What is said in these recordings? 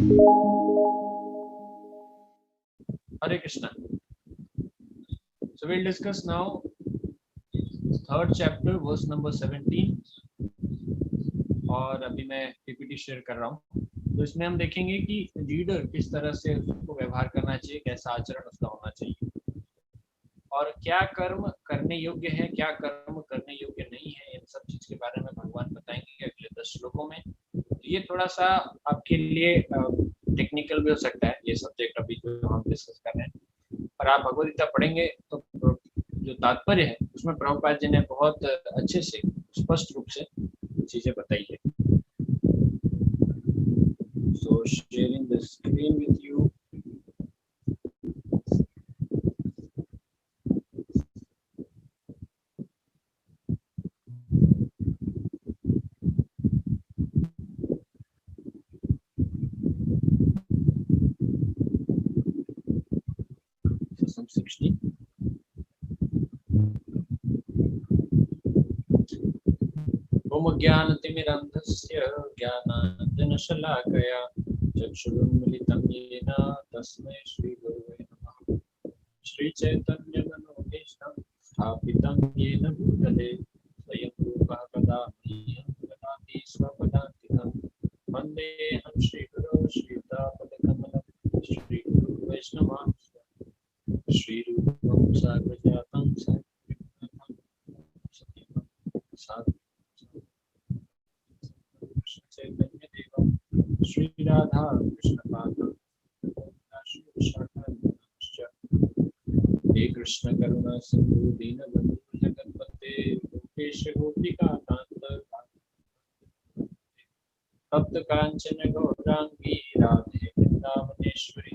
Hare Krishna. So we'll discuss now third chapter, verse number 17. और अभी मैं PPT share कर रहा हूँ। तो इसमें हम देखेंगे कि लीडर किस तरह से उसको व्यवहार करना चाहिए, कैसा आचरण उसका होना चाहिए, और क्या कर्म करने योग्य है, क्या कर्म करने योग्य नहीं है, इन सब चीज के बारे में भगवान बताएंगे अगले 10 श्लोकों में। तो ये थोड़ा सा आपके लिए टेक्निकल भी हो सकता है ये सब्जेक्ट अभी जो हम डिस्कस कर रहे हैं, पर आप भगवद गीता पढ़ेंगे तो जो तात्पर्य है उसमें प्रभुपाद जी ने बहुत अच्छे से स्पष्ट रूप से चीजें बताई है। So sharing the screen with you. So 16. ज्ञानतिमिरन्धस्य ज्ञानाञ्जनशलाकया चक्षुरुन्मिलितं येन तस्मै श्रीगुरवे नमः। श्रीचैतन्यमनोभीष्टं स्थापितं येन भूतले स्वयं रूपः कदा मह्यं ददाति स्वपदान्तिकं। वन्देऽहं श्रीगुरो श्रीयुतापदकमलं श्रीगुरो वैष्णवांश्च श्रीरूपं साग्रजातं श्री राधा कृष्ण पाद हे कृष्ण करुणा सिंधु दीनबंधु जगत्पते गोपेश गोपिका कांत तप्त कांचन गौरांगी राधे वृंदावनेश्वरी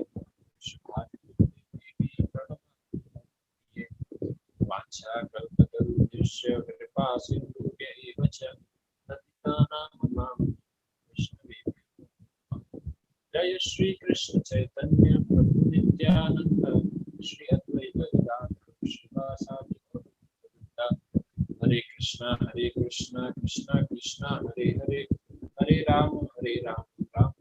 वाञ्छाकल्पतरुभ्यश्च कृपा सिन्धुभ्यैव च पतितानां मां जय श्री कृष्ण चैतन्य प्रभु नित्यानंद श्री अद्वैत गदाधर श्रीवासादि गौरभक्तवृंद। हरे कृष्णा कृष्णा कृष्णा हरे हरे हरे राम राम।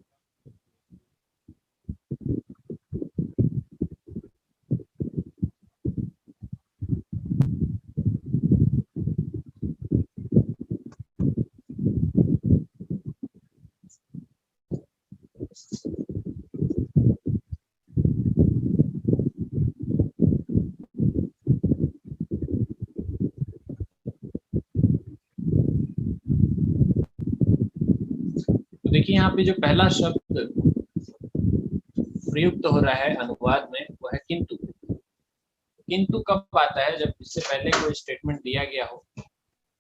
देखिए यहाँ पे जो पहला शब्द प्रयुक्त हो रहा है अनुवाद में वो है किंतु। किंतु कब आता है? जब इससे पहले कोई स्टेटमेंट दिया गया हो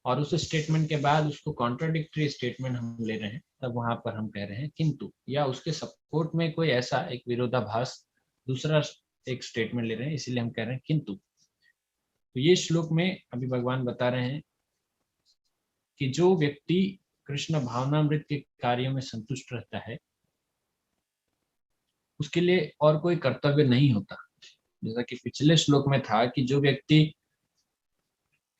और उस स्टेटमेंट के बाद उसको कॉन्ट्राडिक्टरी स्टेटमेंट हम ले रहे हैं, तब वहां पर हम कह रहे हैं किंतु, या उसके सपोर्ट में कोई ऐसा एक विरोधाभास दूसरा एक स्टेटमेंट ले रहे हैं, इसीलिए हम कह रहे हैं किंतु। तो ये श्लोक में अभी भगवान बता रहे हैं कि जो व्यक्ति कृष्ण भावनामृत के कार्यों में संतुष्ट रहता है उसके लिए और कोई कर्तव्य नहीं होता। जैसा कि पिछले श्लोक में था कि जो व्यक्ति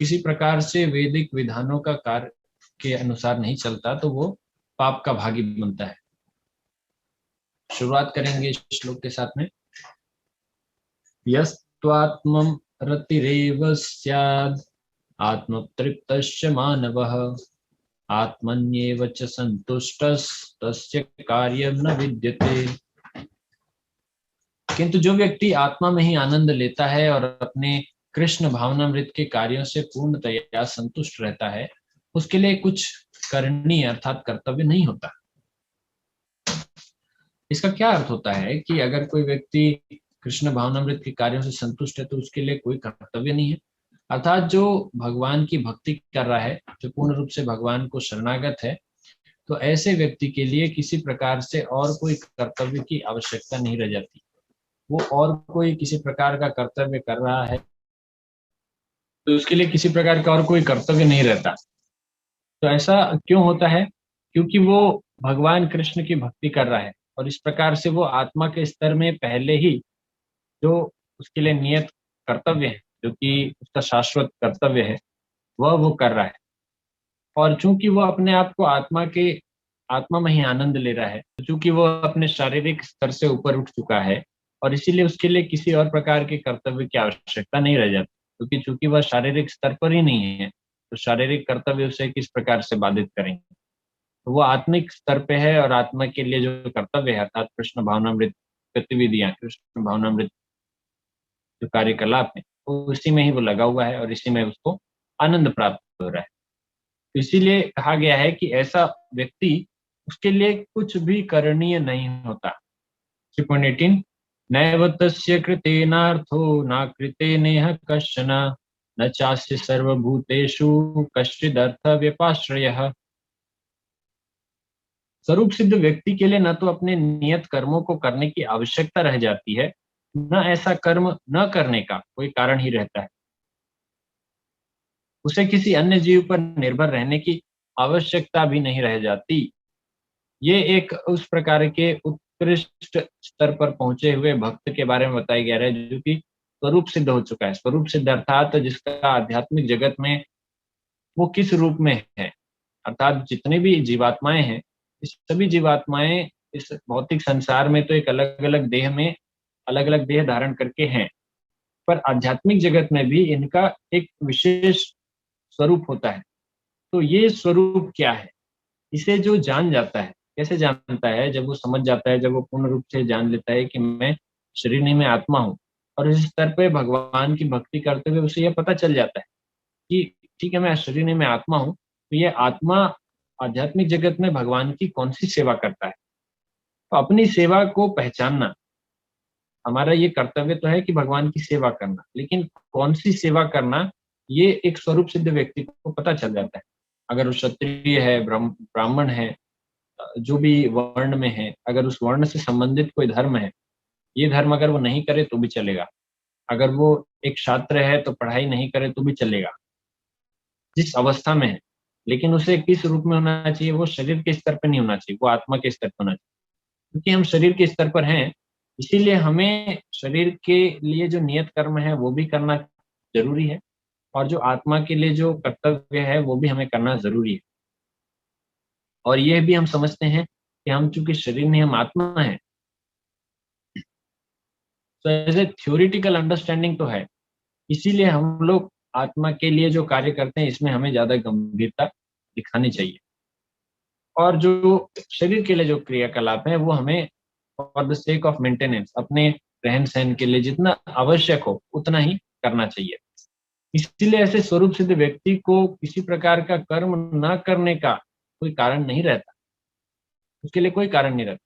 किसी प्रकार से वैदिक विधानों का कार्य के अनुसार नहीं चलता तो वो पाप का भागी बनता है। शुरुआत करेंगे श्लोक के साथ में। यस्त्वात्मं रतिरेव स्याद् आत्मतृप्तश्च मानवः आत्मन्येव च संतुष्टस्तस्य कार्यं न विद्यते। किंतु जो व्यक्ति आत्मा में ही आनंद लेता है और अपने कृष्ण भावनामृत के कार्यों से पूर्णतया संतुष्ट रहता है उसके लिए कुछ करनीय अर्थात कर्तव्य नहीं होता। इसका क्या अर्थ होता है कि अगर कोई व्यक्ति कृष्ण भावनामृत के कार्यों से संतुष्ट है तो उसके लिए कोई कर्तव्य नहीं है। अर्थात जो भगवान की भक्ति कर रहा है, जो पूर्ण रूप से भगवान को शरणागत है, तो ऐसे व्यक्ति के लिए किसी प्रकार से और कोई कर्तव्य की आवश्यकता नहीं रह जाती। वो और कोई किसी प्रकार का कर्तव्य कर रहा है तो उसके लिए किसी प्रकार का और कोई कर्तव्य नहीं रहता। तो ऐसा क्यों होता है? क्योंकि वो भगवान कृष्ण की भक्ति कर रहा है और इस प्रकार से वो आत्मा के स्तर में पहले ही जो उसके लिए नियत कर्तव्य है, जो कि उसका शाश्वत कर्तव्य है, वह वो कर रहा है। और चूंकि वो अपने आप को आत्मा के आत्मा में ही आनंद ले रहा है, तो चूंकि वो अपने शारीरिक स्तर से ऊपर उठ चुका है और इसीलिए उसके लिए किसी और प्रकार के कर्तव्य की आवश्यकता नहीं रह जाती, क्योंकि चूंकि वह शारीरिक स्तर पर ही नहीं है, तो शारीरिक कर्तव्य उसे किस प्रकार से बाधित करेंगे। तो वो आत्मिक स्तर पे है और आत्मा के लिए जो कर्तव्य है अर्थात कृष्ण भावनामृत गतिविधियां, कृष्ण भावनामृत जो कार्यकलाप है, वो उसी में ही वो लगा हुआ है और इसी में उसको आनंद प्राप्त हो रहा है। तो इसीलिए कहा गया है कि ऐसा व्यक्ति, उसके लिए कुछ भी करणीय नहीं होता। 3.18 नैव तस्य कृतेनार्थो न कृतेनेह कश्चन न चास्य सर्वभूतेषु कश्चिदर्थ व्यपाश्रयः। स्वरूप सिद्ध व्यक्ति के लिए न तो अपने नियत कर्मों को करने की आवश्यकता रह जाती है, न ऐसा कर्म न करने का कोई कारण ही रहता है। उसे किसी अन्य जीव पर निर्भर रहने की आवश्यकता भी नहीं रह जाती। ये एक उस प्रकार के उत्कृष्ट स्तर पर पहुंचे हुए भक्त के बारे में बताया गया है जो कि स्वरूप सिद्ध हो चुका है। स्वरूप सिद्ध अर्थात जिसका आध्यात्मिक जगत में वो किस रूप में है, अर्थात जितने भी जीवात्माएं हैं, इस सभी जीवात्माएं इस भौतिक संसार में तो एक अलग अलग देह में अलग अलग देह धारण करके हैं, पर आध्यात्मिक जगत में भी इनका एक विशेष स्वरूप होता है। तो ये स्वरूप क्या है, इसे जो जान जाता है, कैसे जानता है, जब वो समझ जाता है, जब वो पूर्ण रूप से जान लेता है कि मैं शरीर नहीं, मैं आत्मा हूँ, और इस स्तर पे भगवान की भक्ति करते हुए उसे यह पता चल जाता है कि ठीक है, मैं शरीर नहीं, मैं आत्मा हूँ, तो ये आत्मा आध्यात्मिक जगत में भगवान की कौन सी सेवा करता है। तो अपनी सेवा को पहचानना, हमारा ये कर्तव्य तो है कि भगवान की सेवा करना, लेकिन कौन सी सेवा करना, ये एक स्वरूप सिद्ध व्यक्ति को पता चल जाता है। अगर वो क्षत्रिय है, ब्राह्मण है, जो भी वर्ण में है, अगर उस वर्ण से संबंधित कोई धर्म है, ये धर्म अगर वो नहीं करे तो भी चलेगा। अगर वो एक छात्र है तो पढ़ाई नहीं करे तो भी चलेगा, जिस अवस्था में है, लेकिन उसे किस रूप में होना चाहिए, वो शरीर के स्तर पर नहीं होना चाहिए, वो आत्मा के स्तर पर होना चाहिए। क्योंकि हम शरीर के स्तर पर हैं, इसीलिए हमें शरीर के लिए जो नियत कर्म है वो भी करना जरूरी है, और जो आत्मा के लिए जो कर्तव्य है वो भी हमें करना जरूरी है। और यह भी हम समझते हैं कि हम चूंकि शरीर नहीं, हम आत्मा है, तो एज ए थ्योरिटिकल अंडरस्टैंडिंग तो है, इसीलिए हम लोग आत्मा के लिए जो कार्य करते हैं इसमें हमें ज्यादा गंभीरता दिखानी चाहिए, और जो शरीर के लिए जो क्रियाकलाप है वो हमें for the sake of maintenance, अपने रहन सहन के लिए जितना आवश्यक हो उतना ही करना चाहिए। इसीलिए ऐसे स्वरूप सिद्ध व्यक्ति को किसी प्रकार का कर्म न करने का कोई कारण नहीं रहता, उसके लिए कोई कारण नहीं रहता।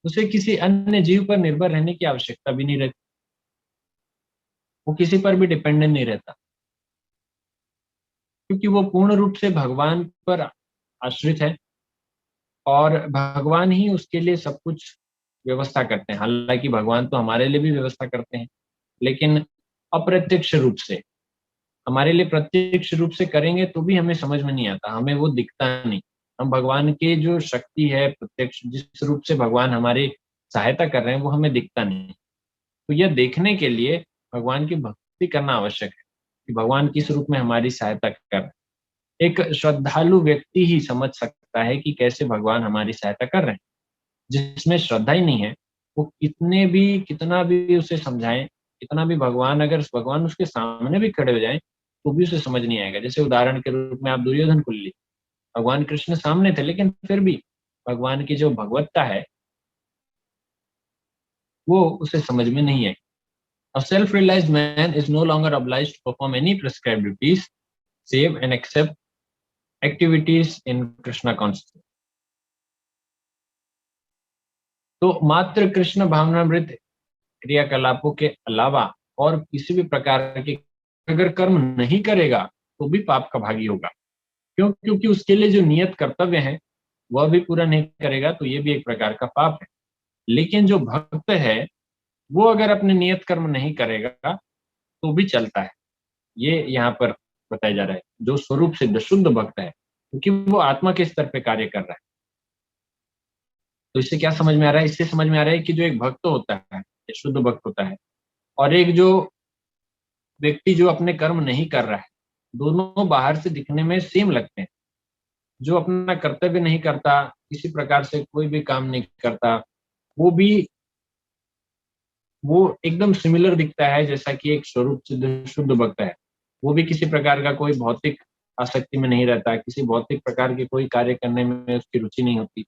उसे किसी अन्य जीव पर निर्भर रहने की आवश्यकता भी नहीं रहती, वो किसी पर भी डिपेंडेंट नहीं रहता, क्योंकि वो पूर्ण रूप से भगवान पर आश्रित है और भगवान ही उसके लिए सब कुछ व्यवस्था करते हैं। हालांकि भगवान तो हमारे लिए भी व्यवस्था करते हैं, लेकिन अप्रत्यक्ष रूप से। हमारे लिए प्रत्यक्ष रूप से करेंगे तो भी हमें समझ में नहीं आता, हमें वो दिखता नहीं। हम भगवान के जो शक्ति है प्रत्यक्ष, जिस रूप से भगवान हमारी सहायता कर रहे हैं, वो हमें दिखता नहीं। तो यह देखने के लिए भगवान की भक्ति करना आवश्यक है कि भगवान किस रूप में हमारी सहायता कर रहे हैं। एक श्रद्धालु व्यक्ति ही समझ सकता है कि कैसे भगवान हमारी सहायता कर रहे हैं। जिसमें श्रद्धा ही नहीं है, वो कितना भी उसे समझाएं, कितना भी भगवान उसके सामने भी खड़े हो जाएं, तो भी उसे समझ नहीं आएगा। जैसे उदाहरण के रूप में आप दुर्योधन को लीजिए, भगवान कृष्ण सामने थे, लेकिन फिर भी भगवान की जो भगवत्ता है वो उसे समझ में नहीं आई। A self-realized man is no longer obliged to perform any prescribed duties, save and accept activities in Krishna consciousness. तो मात्र कृष्ण भावनामृत क्रियाकलापों के अलावा और किसी भी प्रकार के अगर कर्म नहीं करेगा तो भी पाप का भागी होगा। क्यों? क्योंकि उसके लिए जो नियत कर्तव्य है वह भी पूरा नहीं करेगा, तो ये भी एक प्रकार का पाप है। लेकिन जो भक्त है वो अगर अपने नियत कर्म नहीं करेगा तो भी चलता है। ये यहाँ पर बताया जा रहा है, जो स्वरूप सिद्ध शुद्ध भक्त है, क्योंकि वो आत्मा के स्तर पे कार्य कर रहा है। तो इससे क्या समझ में आ रहा है? इससे समझ में आ रहा है कि जो एक भक्त होता है, शुद्ध भक्त होता है, और एक जो व्यक्ति जो अपने कर्म नहीं कर रहा है, दोनों बाहर से दिखने में सेम लगते हैं। जो अपना कर्तव्य नहीं करता, किसी प्रकार से कोई भी काम नहीं करता, वो भी वो एकदम सिमिलर दिखता है जैसा कि एक स्वरूप शुद्ध शुद्ध भक्त है। वो भी किसी प्रकार का कोई भौतिक आसक्ति में नहीं रहता है, किसी भौतिक प्रकार के कोई कार्य करने में उसकी रुचि नहीं होती,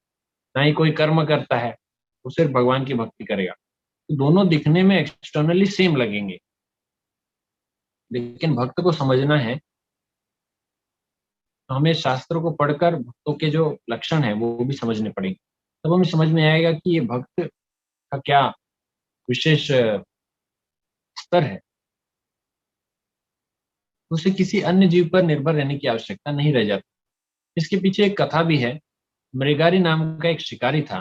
ना ही कोई कर्म करता है, वो सिर्फ भगवान की भक्ति करेगा। तो दोनों दिखने में एक्सटर्नली सेम लगेंगे, लेकिन भक्त को समझना है, तो हमें शास्त्रों को पढ़कर भक्तों के जो लक्षण है वो भी समझने पड़ेंगे। तब हमें समझ में आएगा कि ये भक्त का क्या विशेष स्तर है। उसे किसी अन्य जीव पर निर्भर रहने की आवश्यकता नहीं रह जाती। इसके पीछे एक कथा भी है। मृगारी नाम का एक शिकारी था।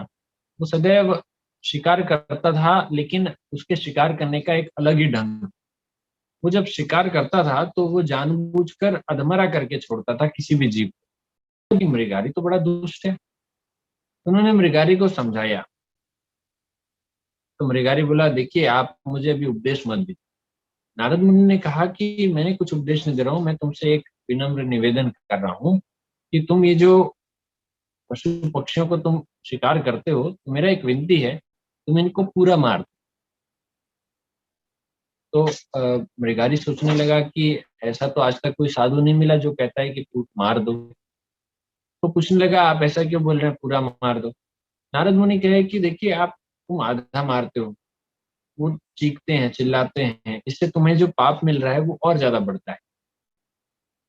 वो सदैव शिकार करता था, लेकिन उसके शिकार करने का एक अलग ही ढंग। वो जब शिकार करता था तो वो जानबूझकर अधमरा करके छोड़ता था किसी भी जीव को। कि मृगारी तो बड़ा दुष्ट है। उन्होंने मृगारी को समझाया, तो मृगारी बोला, देखिए आप मुझे अभी उपदेश मत दीजिए। नारद मुनि ने कहा कि मैंने कुछ उपदेश नहीं दे रहा हूँ, मैं तुमसे एक विनम्र निवेदन कर रहा हूँ कि तुम ये जो पशु पक्षियों को तुम शिकार करते हो, तो मेरा एक विनती है, तुम इनको पूरा मार दो। तो मृगारी सोचने लगा कि ऐसा तो आज तक कोई साधु नहीं मिला जो कहता है कि तू मार दो। तो पूछने लगा, आप ऐसा क्यों बोल रहे हैं, पूरा मार दो। नारद मुनि कहे कि देखिए, आप तुम आधा मारते हो, वो चीखते हैं चिल्लाते हैं, इससे तुम्हें जो पाप मिल रहा है वो और ज्यादा बढ़ता है।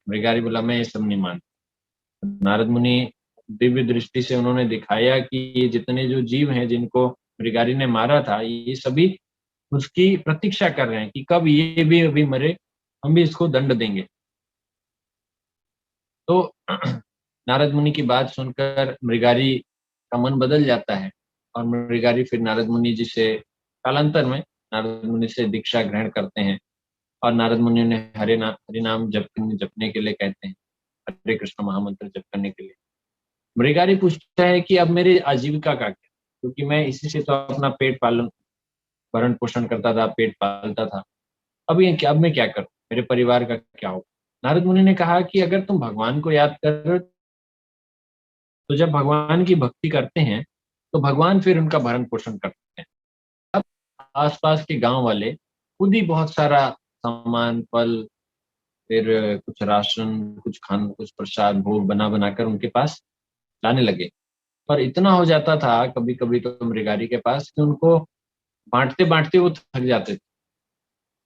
मृगारी बोला, मैं ये सब नहीं मानता। नारद मुनि दिव्य दृष्टि से उन्होंने दिखाया कि ये जितने जो जीव हैं जिनको मृगारी ने मारा था, ये सभी उसकी प्रतीक्षा कर रहे हैं कि कब ये भी अभी मरे, हम भी इसको दंड देंगे। तो नारद मुनि की बात सुनकर मृगारी का मन बदल जाता है, और मृगारी फिर नारद मुनि जी से कालांतर में नारद मुनि से दीक्षा ग्रहण करते हैं, और नारद मुनि ने हरि नाम जपने के लिए कहते हैं, हरे कृष्ण महामंत्र जप करने के लिए। मृगारी पूछता है कि अब मेरी आजीविका का क्या, क्योंकि मैं इसी से तो अपना पेट पालन भरण पोषण करता था, पेट पालता था। अब मैं क्या करूं, मेरे परिवार का क्या होगा। नारद मुनि ने कहा कि अगर तुम भगवान को याद कर रहे हो, तो जब भगवान की भक्ति करते हैं तो भगवान फिर उनका भरण पोषण करते हैं। अब आसपास के गांव वाले खुद ही बहुत सारा सामान, फल, फिर कुछ राशन, कुछ खाना, कुछ प्रसाद, भोग बना बनाकर उनके पास लाने लगे। पर इतना हो जाता था कभी कभी तो मृगारी के पास कि उनको बांटते बांटते वो थक जाते थे।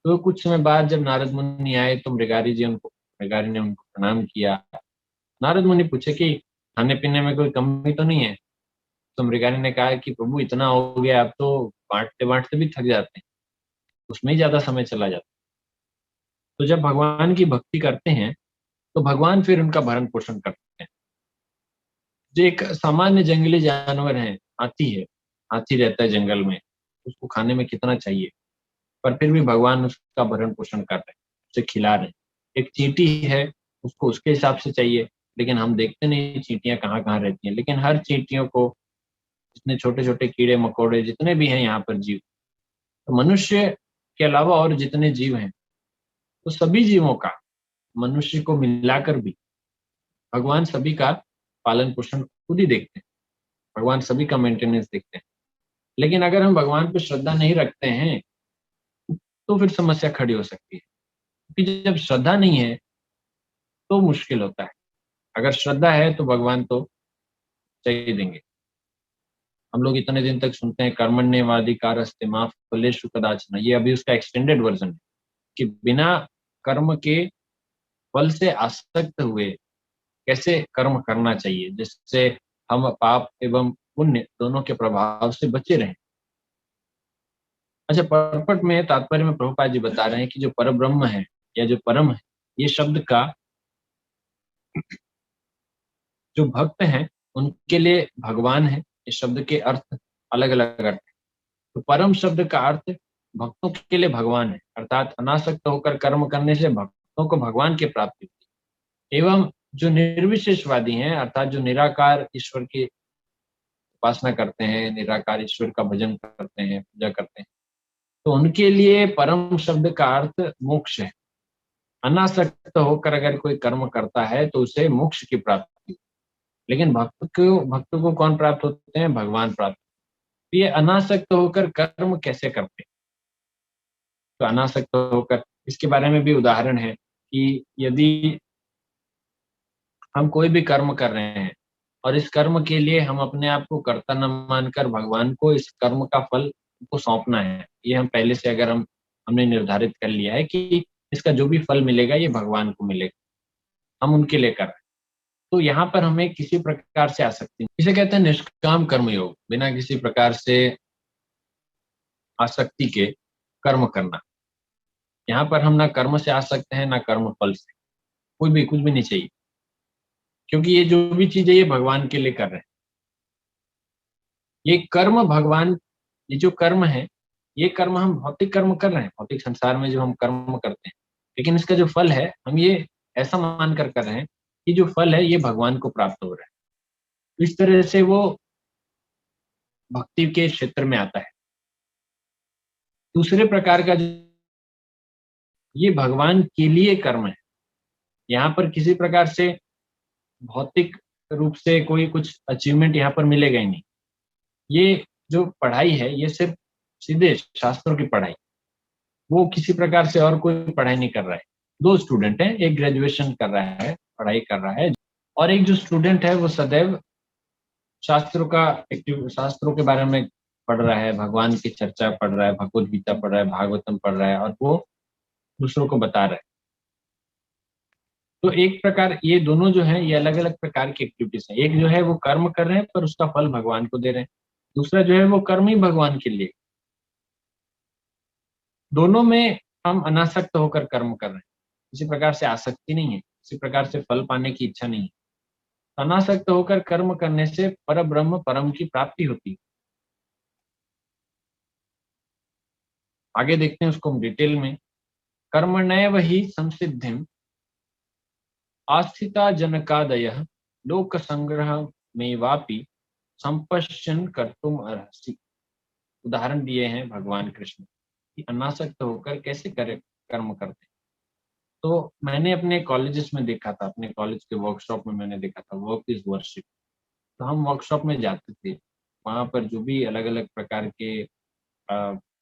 तो कुछ समय बाद जब नारद मुनि आए तो मृगारी ने उनको प्रणाम किया। नारद मुनि पूछे कि खाने पीने में कोई कमी तो नहीं है। तो मृगारी ने कहा कि प्रभु, इतना हो गया, आप तो बांटते बांटते भी थक जाते हैं, उसमें ही ज्यादा समय चला जाता है। तो जब भगवान की भक्ति करते हैं तो भगवान फिर उनका भरण पोषण करते हैं। जो एक सामान्य जंगली जानवर है, हाथी है, हाथी रहता है जंगल में, उसको खाने में कितना चाहिए, पर फिर भी भगवान उसका भरण पोषण कर रहे हैं, उसे खिला रहे हैं। एक चींटी है, उसको उसके हिसाब से चाहिए, लेकिन हम देखते नहीं चींटियां कहाँ कहाँ रहती हैं। लेकिन हर चींटियों को, जितने छोटे छोटे कीड़े मकोड़े जितने भी हैं यहाँ पर जीव, तो मनुष्य के अलावा और जितने जीव हैं, तो सभी जीवों का, मनुष्य को मिलाकर भी भगवान सभी का पालन पोषण खुद ही देखते हैं। भगवान सभी का मेंटेनेंस देखते हैं। लेकिन अगर हम भगवान पर श्रद्धा नहीं रखते हैं तो फिर समस्या खड़ी हो सकती है, क्योंकि जब श्रद्धा नहीं है तो मुश्किल होता है। अगर श्रद्धा है तो भगवान तो चाहिए देंगे। हम लोग इतने दिन तक सुनते हैं कर्मण्येवाधिकारस्ते मा फलेषु कदाचन, ये अभी उसका एक्सटेंडेड वर्जन है कि बिना कर्म के फल से आसक्त हुए कैसे कर्म करना चाहिए, जिससे हम पाप एवं पुण्य दोनों के प्रभाव से बचे रहें। अच्छा, परपट में तात्पर्य में प्रभुपाद जी बता रहे हैं कि जो परब्रह्म है या जो परम है, ये शब्द का जो भक्त हैं उनके लिए भगवान है। इस शब्द के अर्थ अलग अलग अर्थ है। तो परम शब्द का अर्थ भक्तों के लिए भगवान है, अर्थात अनासक्त होकर कर्म करने से भक्तों को भगवान की प्राप्ति होती है। एवं जो निर्विशेषवादी हैं, अर्थात जो निराकार ईश्वर की उपासना करते हैं, निराकार ईश्वर का भजन करते हैं, पूजा करते हैं, तो उनके लिए परम शब्द का अर्थ मोक्ष है। अनासक्त होकर अगर कोई कर्म करता है तो उसे मोक्ष की प्राप्ति। लेकिन भक्तों को कौन प्राप्त होते हैं? भगवान प्राप्त। तो ये अनासक्त होकर कर्म कैसे करते हैं? तो अनासक्त होकर, इसके बारे में भी उदाहरण है कि यदि हम कोई भी कर्म कर रहे हैं और इस कर्म के लिए हम अपने आप को कर्ता न मानकर भगवान को इस कर्म का फल को सौंपना है, ये हम पहले से अगर हमने निर्धारित कर लिया है कि इसका जो भी फल मिलेगा ये भगवान को मिलेगा, हम उनके लिए कर रहे हैं, तो यहाँ पर हमें किसी प्रकार से आसक्ति, इसे कहते हैं निष्काम कर्म योग, बिना किसी प्रकार से आसक्ति के कर्म करना। यहाँ पर हम ना कर्म से आसक्त हैं ना कर्म फल से, कुछ भी नहीं चाहिए, क्योंकि ये जो भी चीज है ये भगवान के लिए कर रहे हैं। ये कर्म भगवान, ये जो कर्म है, ये कर्म हम भौतिक कर्म कर रहे हैं, भौतिक संसार में जो हम कर्म करते हैं, लेकिन इसका जो फल है हम ये ऐसा मानकर कर रहे हैं कि जो फल है ये भगवान को प्राप्त हो रहा है। तो इस तरह से वो भक्ति के क्षेत्र में आता है। दूसरे प्रकार का ये भगवान के लिए कर्म है, यहाँ पर किसी प्रकार से भौतिक रूप से कोई कुछ अचीवमेंट यहाँ पर मिलेगा ही नहीं। ये जो पढ़ाई है ये सिर्फ सीधे शास्त्रों की पढ़ाई, वो किसी प्रकार से और कोई पढ़ाई नहीं कर रहा है। दो स्टूडेंट हैं, एक ग्रेजुएशन कर रहा है, पढ़ाई कर रहा है, और एक जो स्टूडेंट है वो सदैव शास्त्रों के बारे में पढ़ रहा है, भगवान की चर्चा पढ़ रहा है, भगवत गीता पढ़ रहा है, भागवतम पढ़ रहा है, और वो दूसरों को बता रहा है। तो एक प्रकार ये दोनों जो है ये अलग अलग प्रकार की एक्टिविटीज है। एक जो है वो कर्म कर रहे हैं पर उसका फल भगवान को दे रहे हैं, दूसरा जो है वो कर्म ही भगवान के लिए। दोनों में हम अनासक्त होकर कर्म कर रहे हैं, किसी प्रकार से आसक्ति नहीं है, किसी प्रकार से फल पाने की इच्छा नहीं है। अनासक्त होकर कर्म करने से पर ब्रह्म परम की प्राप्ति होती है। आगे देखते हैं उसको हम डिटेल में। कर्मण्येव हि संसिद्धिम आस्थिता जनकादयः लोक संग्रह में वापि संपश्यन कर्तुम अर्हसि। उदाहरण दिए हैं भगवान कृष्ण कि अनासक्त होकर कैसे कर्म करते हैं। तो मैंने अपने कॉलेजेस में देखा था, अपने कॉलेज के वर्कशॉप में मैंने देखा था, वर्क इज वर्शिप। तो हम वर्कशॉप में जाते थे, वहाँ पर जो भी अलग अलग प्रकार के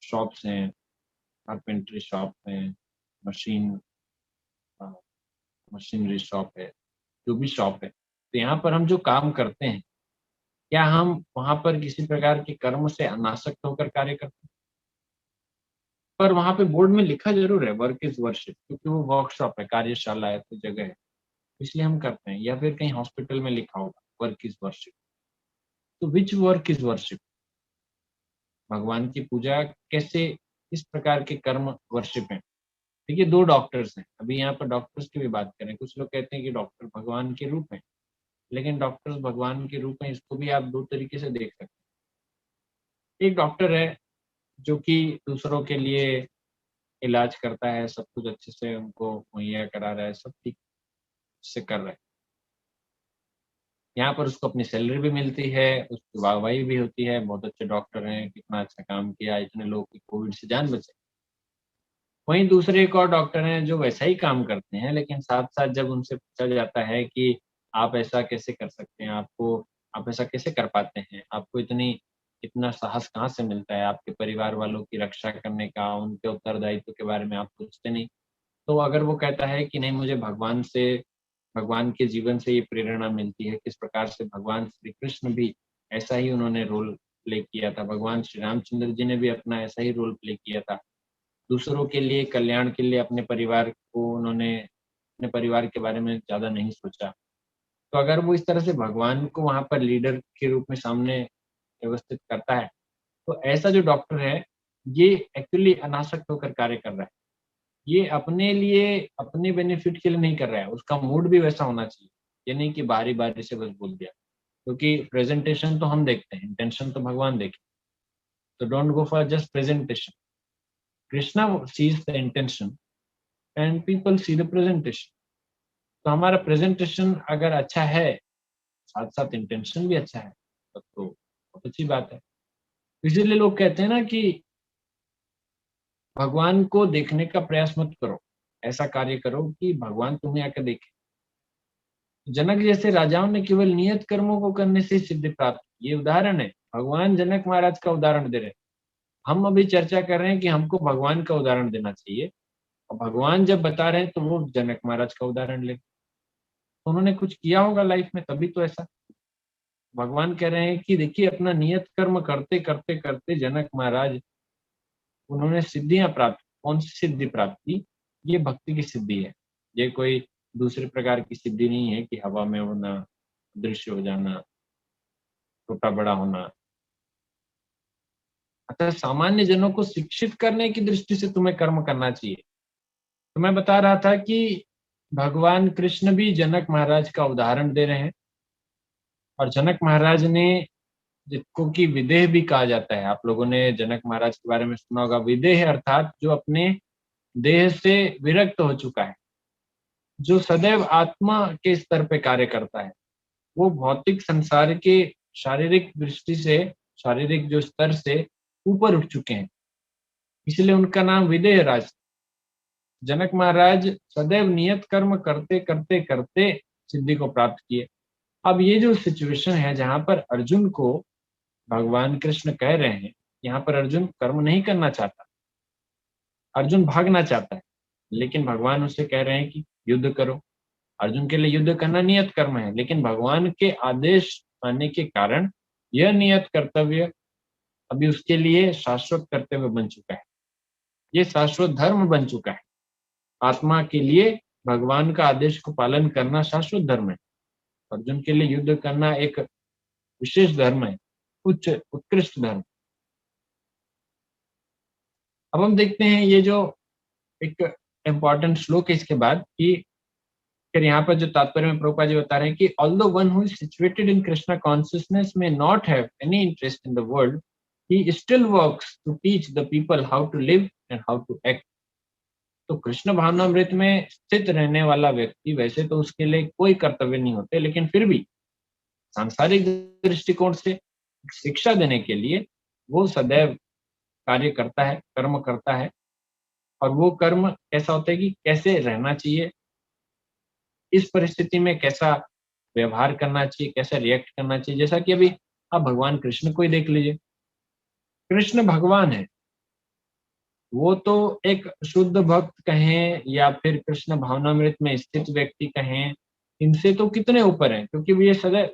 शॉप्स हैं, कारपेंट्री शॉप है, मशीन मशीनरी शॉप है, जो भी शॉप है, तो यहाँ पर हम जो काम करते हैं, क्या हम वहाँ पर किसी प्रकार के कर्म से अनासक्त होकर कार्य करते हैं? पर वहाँ पे बोर्ड में लिखा जरूर है वर्क इज वर्शिप, क्योंकि वो वर्कशॉप है, कार्यशाला है, तो जगह है, इसलिए हम करते हैं। या फिर कहीं हॉस्पिटल में लिखा होगा वर्क इज वर्शिप। तो विच वर्क इज वर्शिप? भगवान की पूजा कैसे, किस प्रकार के कर्म वर्शिप है? देखिए, दो डॉक्टर्स हैं, अभी यहाँ पर डॉक्टर्स की भी बात करें, कुछ लोग कहते हैं कि डॉक्टर भगवान के रूप में, लेकिन डॉक्टर्स भगवान के रूप में इसको भी आप दो तरीके से देख सकते हैं। एक डॉक्टर है जो कि दूसरों के लिए इलाज करता है, सब कुछ अच्छे से उनको मुहैया करा रहा है, सब ठीक से कर रहा है, यहाँ पर उसको अपनी सैलरी भी मिलती है, उसकी वाहवाही भी होती है, बहुत अच्छे डॉक्टर हैं, कितना अच्छा काम किया, इतने लोग की कोविड से जान बचाई। वहीं दूसरे एक और डॉक्टर हैं जो वैसा ही काम करते हैं, लेकिन साथ-साथ जब उनसे पूछा जाता है कि आप ऐसा कैसे कर सकते हैं? आप ऐसा कैसे कर पाते हैं? आपको इतना साहस कहाँ से मिलता है? आपके परिवार वालों की रक्षा करने का, उनके उत्तरदायित्व के बारे में आप सोचते नहीं? तो अगर वो कहता है कि नहीं, मुझे भगवान के जीवन से ये प्रेरणा मिलती है, किस प्रकार से भगवान श्री कृष्ण भी ऐसा ही उन्होंने रोल प्ले किया था, भगवान श्री रामचंद्र जी ने भी अपना ऐसा ही रोल प्ले किया था। दूसरों के लिए, कल्याण के लिए अपने परिवार को उन्होंने, अपने परिवार के बारे में ज़्यादा नहीं सोचा। तो अगर वो इस तरह से भगवान को वहाँ पर लीडर के रूप में सामने व्यवस्थित करता है, तो ऐसा जो डॉक्टर है, ये एक्चुअली अनासक्त होकर कार्य कर रहा है। ये अपने लिए, अपने बेनिफिट के लिए नहीं कर रहा है, उसका मूड भी वैसा होना चाहिए। ये नहीं कि बारी-बारी से बस बोल दिया, क्योंकि प्रेज़ेंटेशन तो हम देखते हैं, इंटेंशन तो भगवान देखें। तो don't go for just presentation. Krishna sees the intention and people see the presentation. तो हमारा प्रेज़ेंटेशन अगर अच्छा है, साथ-साथ इंटेंशन भी अच्छा है, तब तो बहुत अच्छी बात है। इसीलिए लोग कहते हैं ना कि भगवान को देखने का प्रयास मत करो, ऐसा कार्य करो कि भगवान तुम्हें आकर देखे। जनक जैसे राजाओं ने केवल नियत कर्मों को करने से सिद्धि प्राप्त की। ये उदाहरण है, भगवान जनक महाराज का उदाहरण दे रहे हैं। हम अभी चर्चा कर रहे हैं कि हमको भगवान का उदाहरण देना चाहिए, और भगवान जब बता रहे हैं तो वो जनक महाराज का उदाहरण ले, तो उन्होंने कुछ किया होगा लाइफ में, तभी तो ऐसा। भगवान कह रहे हैं कि देखिए, अपना नियत कर्म करते करते करते जनक महाराज, उन्होंने सिद्धियां प्राप्त। कौन सी सिद्धि प्राप्त की? ये भक्ति की सिद्धि है। ये कोई दूसरे प्रकार की सिद्धि नहीं है कि हवा में होना, दृश्य हो जाना, छोटा बड़ा होना। अतः सामान्य जनों को शिक्षित करने की दृष्टि से तुम्हें कर्म करना चाहिए। तो मैं बता रहा था कि भगवान कृष्ण भी जनक महाराज का उदाहरण दे रहे हैं, और जनक महाराज ने, जिसको कि विदेह भी कहा जाता है, आप लोगों ने जनक महाराज के बारे में सुना होगा। विदेह अर्थात जो अपने देह से विरक्त हो चुका है, जो सदैव आत्मा के स्तर पे कार्य करता है। वो भौतिक संसार के शारीरिक दृष्टि से, शारीरिक जो स्तर से ऊपर उठ चुके हैं, इसलिए उनका नाम विदेह राज। जनक महाराज सदैव नियत कर्म करते करते करते सिद्धि को प्राप्त किए। अब ये जो सिचुएशन है जहां पर अर्जुन को भगवान कृष्ण कह रहे हैं, यहाँ पर अर्जुन कर्म नहीं करना चाहता, अर्जुन भागना चाहता है, लेकिन भगवान उससे कह रहे हैं कि युद्ध करो। अर्जुन के लिए युद्ध करना नियत कर्म है, लेकिन भगवान के आदेश आने के कारण यह नियत कर्तव्य अभी उसके लिए शाश्वत कर्तव्य बन चुका है। ये शाश्वत धर्म बन चुका है। आत्मा के लिए भगवान का आदेश को पालन करना शाश्वत धर्म है। अर्जुन के लिए युद्ध करना एक विशेष धर्म है, उच्च उत्कृष्ट धर्म। अब हम देखते हैं ये जो एक इम्पॉर्टेंट श्लोक है इसके बाद, कि फिर यहाँ पर जो तात्पर्य में प्रभुपाद जी बता रहे हैं कि although one who is situated in Krishna consciousness may not have any interest in the world, he still works to teach the people how to live and how to act. तो कृष्ण भावनामृत में स्थित रहने वाला व्यक्ति, वैसे तो उसके लिए कोई कर्तव्य नहीं होते, लेकिन फिर भी सांसारिक दृष्टिकोण से शिक्षा देने के लिए वो सदैव कार्य करता है, कर्म करता है। और वो कर्म कैसा होता है कि कैसे रहना चाहिए, इस परिस्थिति में कैसा व्यवहार करना चाहिए, कैसा रिएक्ट करना चाहिए। जैसा कि अभी आप भगवान कृष्ण को ही देख लीजिए। कृष्ण भगवान है, वो तो एक शुद्ध भक्त कहें या फिर कृष्ण भावनामृत में स्थित व्यक्ति कहें, इनसे तो कितने ऊपर हैं, क्योंकि ये सदैव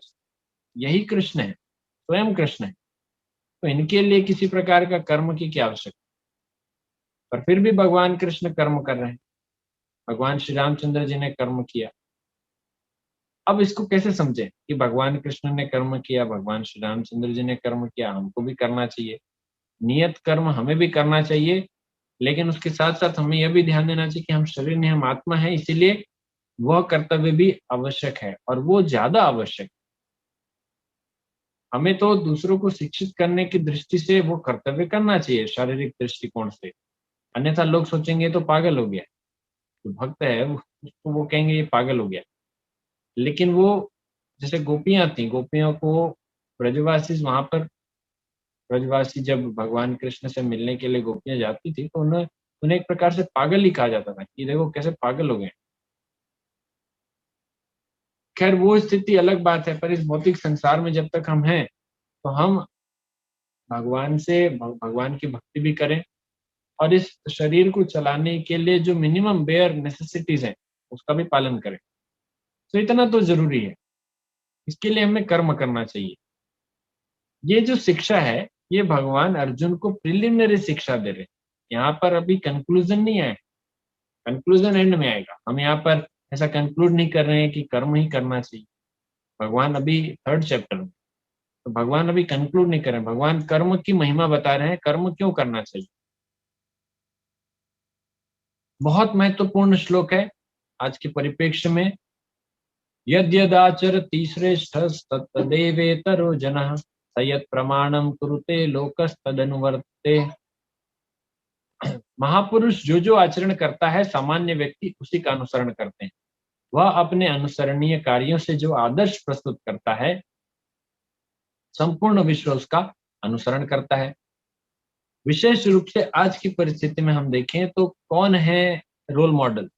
यही कृष्ण है, स्वयं कृष्ण है। तो इनके लिए किसी प्रकार का कर्म की क्या आवश्यकता? पर फिर भी भगवान कृष्ण कर्म कर रहे हैं। भगवान श्री रामचंद्र जी ने कर्म किया। अब इसको कैसे समझे कि भगवान कृष्ण ने कर्म किया, भगवान श्री रामचंद्र जी ने कर्म किया, हमको भी करना चाहिए। नियत कर्म हमें भी करना चाहिए, लेकिन उसके साथ साथ हमें यह भी ध्यान देना चाहिए कि हम शरीर नहीं, हम आत्मा है, इसीलिए वह कर्तव्य भी आवश्यक है, और वो ज्यादा आवश्यक। हमें तो दूसरों को शिक्षित करने की दृष्टि से वो कर्तव्य करना चाहिए शारीरिक दृष्टिकोण से, अन्यथा लोग सोचेंगे तो पागल हो गया। जो भक्त है वो कहेंगे ये पागल हो गया। लेकिन वो, जैसे गोपियां थी, गोपियों को ब्रजवासी, वहां पर ब्रजवासी जब भगवान कृष्ण से मिलने के लिए गोपियां जाती थी, तो उन्हें उन्हें एक प्रकार से पागल ही कहा जाता था कि देखो कैसे पागल हो गए। खैर वो स्थिति अलग बात है, पर इस भौतिक संसार में जब तक हम हैं, तो हम भगवान से भगवान की भक्ति भी करें, और इस शरीर को चलाने के लिए जो मिनिमम बेयर नेसेसिटीज हैं उसका भी पालन करें। तो इतना तो जरूरी है, इसके लिए हमें कर्म करना चाहिए। ये जो शिक्षा है, ये भगवान अर्जुन को प्रिलिमिनरी शिक्षा दे रहे हैं। यहाँ पर अभी कंक्लूजन नहीं आया, कंक्लूजन एंड में आएगा। हम यहाँ पर ऐसा कंक्लूड नहीं कर रहे हैं कि कर्म ही करना चाहिए। भगवान अभी थर्ड चैप्टर में, तो भगवान अभी कंक्लूड नहीं कर रहे हैं, भगवान कर्म की महिमा बता रहे हैं, कर्म क्यों करना चाहिए। बहुत महत्वपूर्ण श्लोक है आज के परिप्रेक्ष्य में। यद्यदाचरति श्रेष्ठस्तत्तदेवेतरो जनः स यत् प्रमाणम कुरुते लोकस्तदनुवर्ते। महापुरुष जो जो आचरण करता है, सामान्य व्यक्ति उसी का अनुसरण करते हैं। वह अपने अनुसरणीय कार्यों से जो आदर्श प्रस्तुत करता है, संपूर्ण विश्व उसका अनुसरण करता है। विशेष रूप से आज की परिस्थिति में हम देखें तो कौन है रोल मॉडल?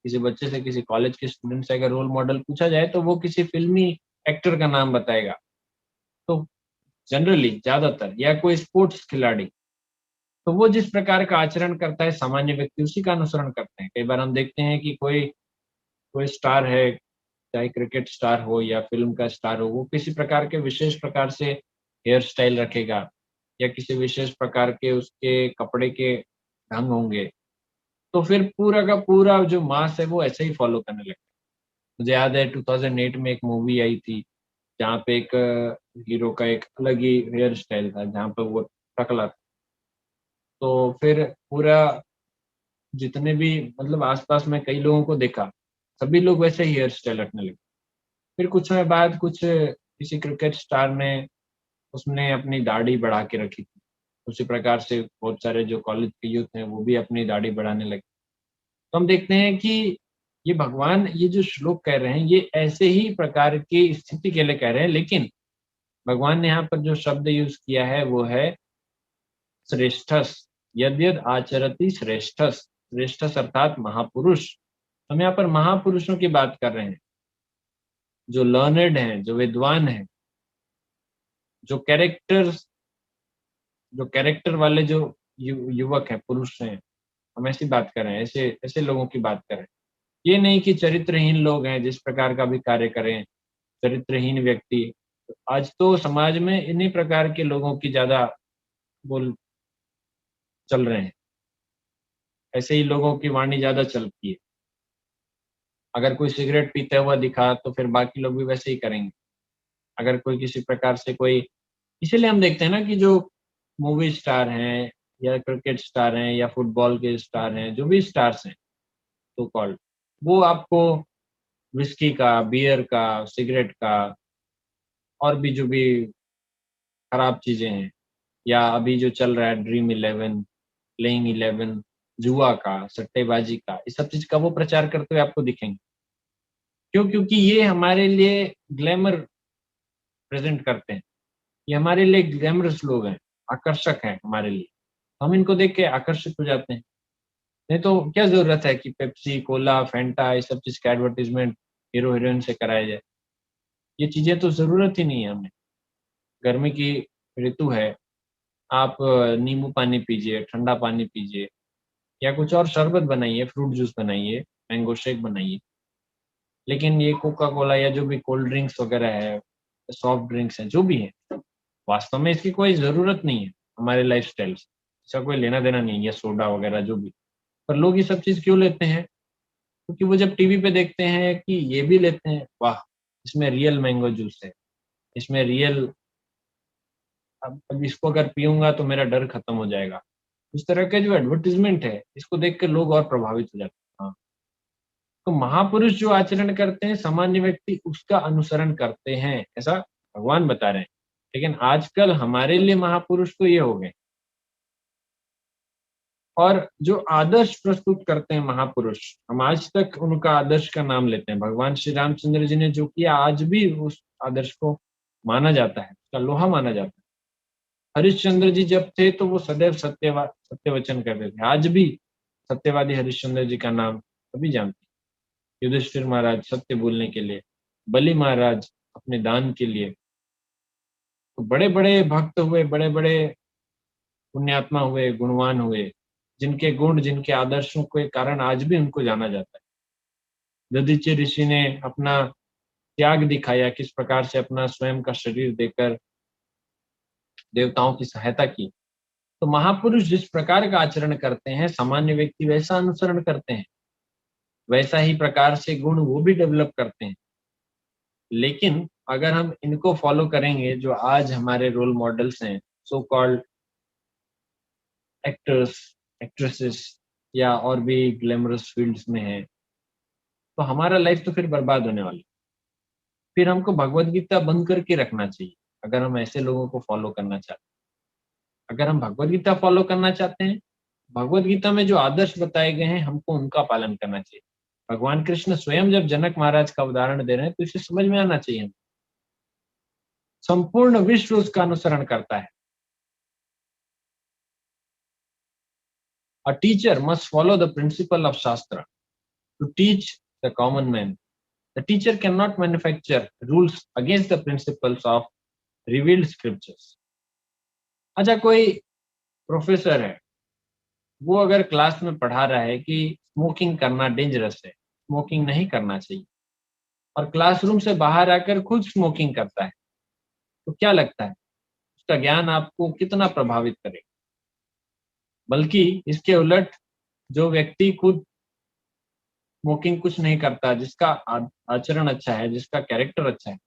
किसी बच्चे से, किसी कॉलेज के स्टूडेंट से अगर रोल मॉडल पूछा जाए तो वो किसी फिल्मी एक्टर का नाम बताएगा। तो जनरली ज्यादातर, या कोई स्पोर्ट्स खिलाड़ी, तो वो जिस प्रकार का आचरण करता है सामान्य व्यक्ति उसी का अनुसरण करते हैं। कई बार हम देखते हैं कि कोई कोई स्टार है, चाहे क्रिकेट स्टार हो या फिल्म का स्टार हो, वो किसी प्रकार के विशेष प्रकार से हेयर स्टाइल रखेगा या किसी विशेष प्रकार के उसके कपड़े के ढंग होंगे, तो फिर पूरा का पूरा जो मास है वो ऐसे ही फॉलो करने लगता है। मुझे याद है 2008 में एक मूवी आई थी जहाँ पे एक हीरो का एक अलग ही हेयर स्टाइल था, जहाँ पे वो टकला था। तो फिर पूरा जितने भी, मतलब आसपास में कई लोगों को देखा, सभी लोग वैसे ही हेयर स्टाइल रखने लगे। फिर कुछ समय बाद कुछ किसी क्रिकेट स्टार ने, उसने अपनी दाढ़ी बढ़ा के रखी थी। उसी प्रकार से बहुत सारे जो कॉलेज के यूथ हैं वो भी अपनी दाढ़ी बढ़ाने लगे। तो हम देखते हैं कि ये भगवान ये जो श्लोक कह रहे हैं ये ऐसे ही प्रकार की स्थिति के लिए कह रहे हैं, लेकिन भगवान ने यहाँ पर जो शब्द यूज किया है वो है श्रेष्ठस। यद्यद आचरति श्रेष्ठस, श्रेष्ठस अर्थात महापुरुष। हम यहाँ पर महापुरुषों की बात कर रहे हैं, जो लर्नेड हैं, जो विद्वान हैं, जो कैरेक्टर वाले जो युवक हैं, पुरुष हैं, हम ऐसी बात कर रहे हैं, ऐसे ऐसे लोगों की बात कर रहे हैं। ये नहीं कि चरित्रहीन लोग हैं जिस प्रकार का भी कार्य करें, चरित्रहीन व्यक्ति। आज तो समाज में इन्हीं प्रकार के लोगों की ज्यादा बोल चल रहे हैं, ऐसे ही लोगों की वाणी ज्यादा चलती है। अगर कोई सिगरेट पीते हुआ दिखा तो फिर बाकी लोग भी वैसे ही करेंगे। अगर कोई किसी प्रकार से कोई, इसीलिए हम देखते हैं ना कि जो मूवी स्टार हैं या क्रिकेट स्टार हैं या फुटबॉल के स्टार हैं, जो भी स्टार्स हैं सो कॉल्ड, वो आपको विस्की का, बियर का, सिगरेट का और भी जो भी खराब चीजें हैं, या अभी जो चल रहा है ड्रीम इलेवन, प्लेइंग इलेवन, जुआ का, सट्टेबाजी का, इस सब चीज का वो प्रचार करते हुए आपको दिखेंगे। क्यों? क्योंकि ये हमारे लिए ग्लैमर प्रेजेंट करते हैं, ये हमारे लिए ग्लैमरस लोग हैं, आकर्षक हैं हमारे लिए। हम इनको देख के आकर्षित हो जाते हैं। नहीं तो क्या जरूरत है कि पेप्सी, कोला, फैंटा, इस सब चीज का एडवर्टीजमेंट हीरो हीरोइन से कराया जाए। ये चीजें तो जरूरत ही नहीं है हमें। गर्मी की ऋतु है, आप नींबू पानी पीजिए, ठंडा पानी पीजिए, या कुछ और शरबत बनाइए, फ्रूट जूस बनाइए, मैंगो शेक बनाइए। लेकिन ये कोका कोला या जो भी कोल्ड ड्रिंक्स वगैरह है, सॉफ्ट ड्रिंक्स हैं, जो भी है, वास्तव में इसकी कोई जरूरत नहीं है हमारे लाइफस्टाइल से। इसका कोई लेना देना नहीं है, या सोडा वगैरह जो भी। पर लोग ये सब चीज क्यों लेते हैं? क्योंकि वो जब टीवी पे देखते हैं कि ये भी लेते हैं, वाह, इसमें रियल मैंगो जूस है, इसमें रियल, अब इसको अगर पीऊंगा तो मेरा डर खत्म हो जाएगा। इस तरह के जो एडवर्टीजमेंट है, इसको देख के लोग और प्रभावित हो जाते हैं। हाँ, तो महापुरुष जो आचरण करते हैं सामान्य व्यक्ति उसका अनुसरण करते हैं, ऐसा भगवान बता रहे हैं। लेकिन आजकल हमारे लिए महापुरुष तो ये हो गए, और जो आदर्श प्रस्तुत करते हैं महापुरुष, हम आज तक उनका आदर्श का नाम लेते हैं। भगवान श्री रामचंद्र जी ने जो किया आज भी उस आदर्श को माना जाता है, उसका लोहा माना जाता है। हरिश्चंद्र जी जब थे तो वो सदैव सत्य वचन करते थे। आज भी सत्यवादी हरिश्चंद्र जी का नाम सभी जानते हैं। युधिष्ठिर महाराज सत्य बोलने के लिए, बलि महाराज अपने दान के लिए, तो बड़े बड़े भक्त हुए, बड़े बड़े पुण्यात्मा हुए, गुणवान हुए, जिनके गुण, जिनके आदर्शों के कारण आज भी उनको जाना जाता है। दधीचि ऋषि ने अपना त्याग दिखाया, किस प्रकार से अपना स्वयं का शरीर देकर देवताओं की सहायता की। तो महापुरुष जिस प्रकार का आचरण करते हैं सामान्य व्यक्ति वैसा अनुसरण करते हैं, वैसा ही प्रकार से गुण वो भी डेवलप करते हैं। लेकिन अगर हम इनको फॉलो करेंगे, जो आज हमारे रोल मॉडल्स हैं, सो कॉल्ड एक्टर्स, एक्ट्रेसेस, या और भी ग्लैमरस फील्ड्स में है, तो हमारा लाइफ तो फिर बर्बाद होने वाला है। फिर हमको भगवत गीता बंद करके रखना चाहिए अगर हम ऐसे लोगों को फॉलो करना चाहते हैं। अगर हम भगवत गीता फॉलो करना चाहते हैं, भगवत गीता में जो आदर्श बताए गए हैं हमको उनका पालन करना चाहिए। भगवान कृष्ण स्वयं जब जनक महाराज का उदाहरण दे रहे हैं तो इसे समझ में आना चाहिए। संपूर्ण विश्व उसका अनुसरण करता है। A teacher must follow the principle of शास्त्र। to teach the common man. The teacher cannot manufacture rules against the principles of revealed scriptures. अच्छा, कोई प्रोफेसर है, वो अगर क्लास में पढ़ा रहा है कि स्मोकिंग करना डेंजरस है, स्मोकिंग नहीं करना चाहिए, और क्लासरूम से बाहर आकर खुद स्मोकिंग करता है, तो क्या लगता है उसका ज्ञान आपको कितना प्रभावित करेगा? बल्कि इसके उलट, जो व्यक्ति खुद स्मोकिंग कुछ नहीं करता, जिसका आचरण अच्छा है, जिसका कैरेक्टर अच्छा है,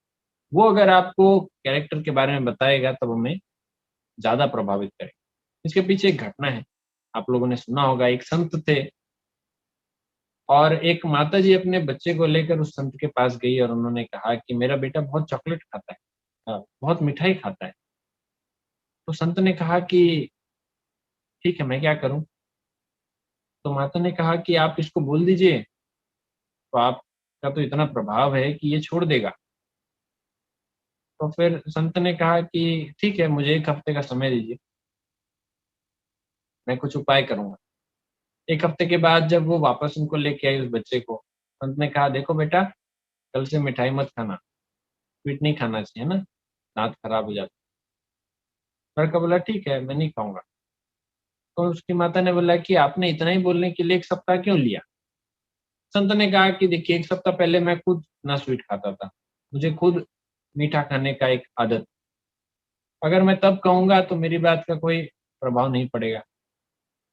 वो अगर आपको कैरेक्टर के बारे में बताएगा तब हमें ज्यादा प्रभावित करेगा। इसके पीछे एक घटना है, आप लोगों ने सुना होगा। एक संत थे और एक माता जी अपने बच्चे को लेकर उस संत के पास गई और उन्होंने कहा कि मेरा बेटा बहुत चॉकलेट खाता है, बहुत मिठाई खाता है। तो संत ने कहा कि ठीक है, मैं क्या करूं? तो माता ने कहा कि आप इसको बोल दीजिए, तो आपका तो इतना प्रभाव है कि ये छोड़ देगा। तो फिर संत ने कहा कि ठीक है, मुझे 1 हफ्ते का समय दीजिए, मैं कुछ उपाय करूंगा। 1 हफ्ते के बाद जब वो वापस उनको लेके आई, उस बच्चे को, संत ने कहा देखो बेटा, कल से मिठाई मत खाना, स्वीट नहीं खाना चाहिए ना, दांत खराब हो जाता है। लड़का बोला ठीक है, मैं नहीं खाऊंगा। तो उसकी माता ने बोला कि आपने इतना ही बोलने के लिए 1 सप्ताह क्यों लिया? संत ने कहा कि देखिए, 1 सप्ताह पहले मैं खुद ना स्वीट खाता था, मुझे खुद मीठा खाने का एक आदत, अगर मैं तब कहूंगा तो मेरी बात का कोई प्रभाव नहीं पड़ेगा।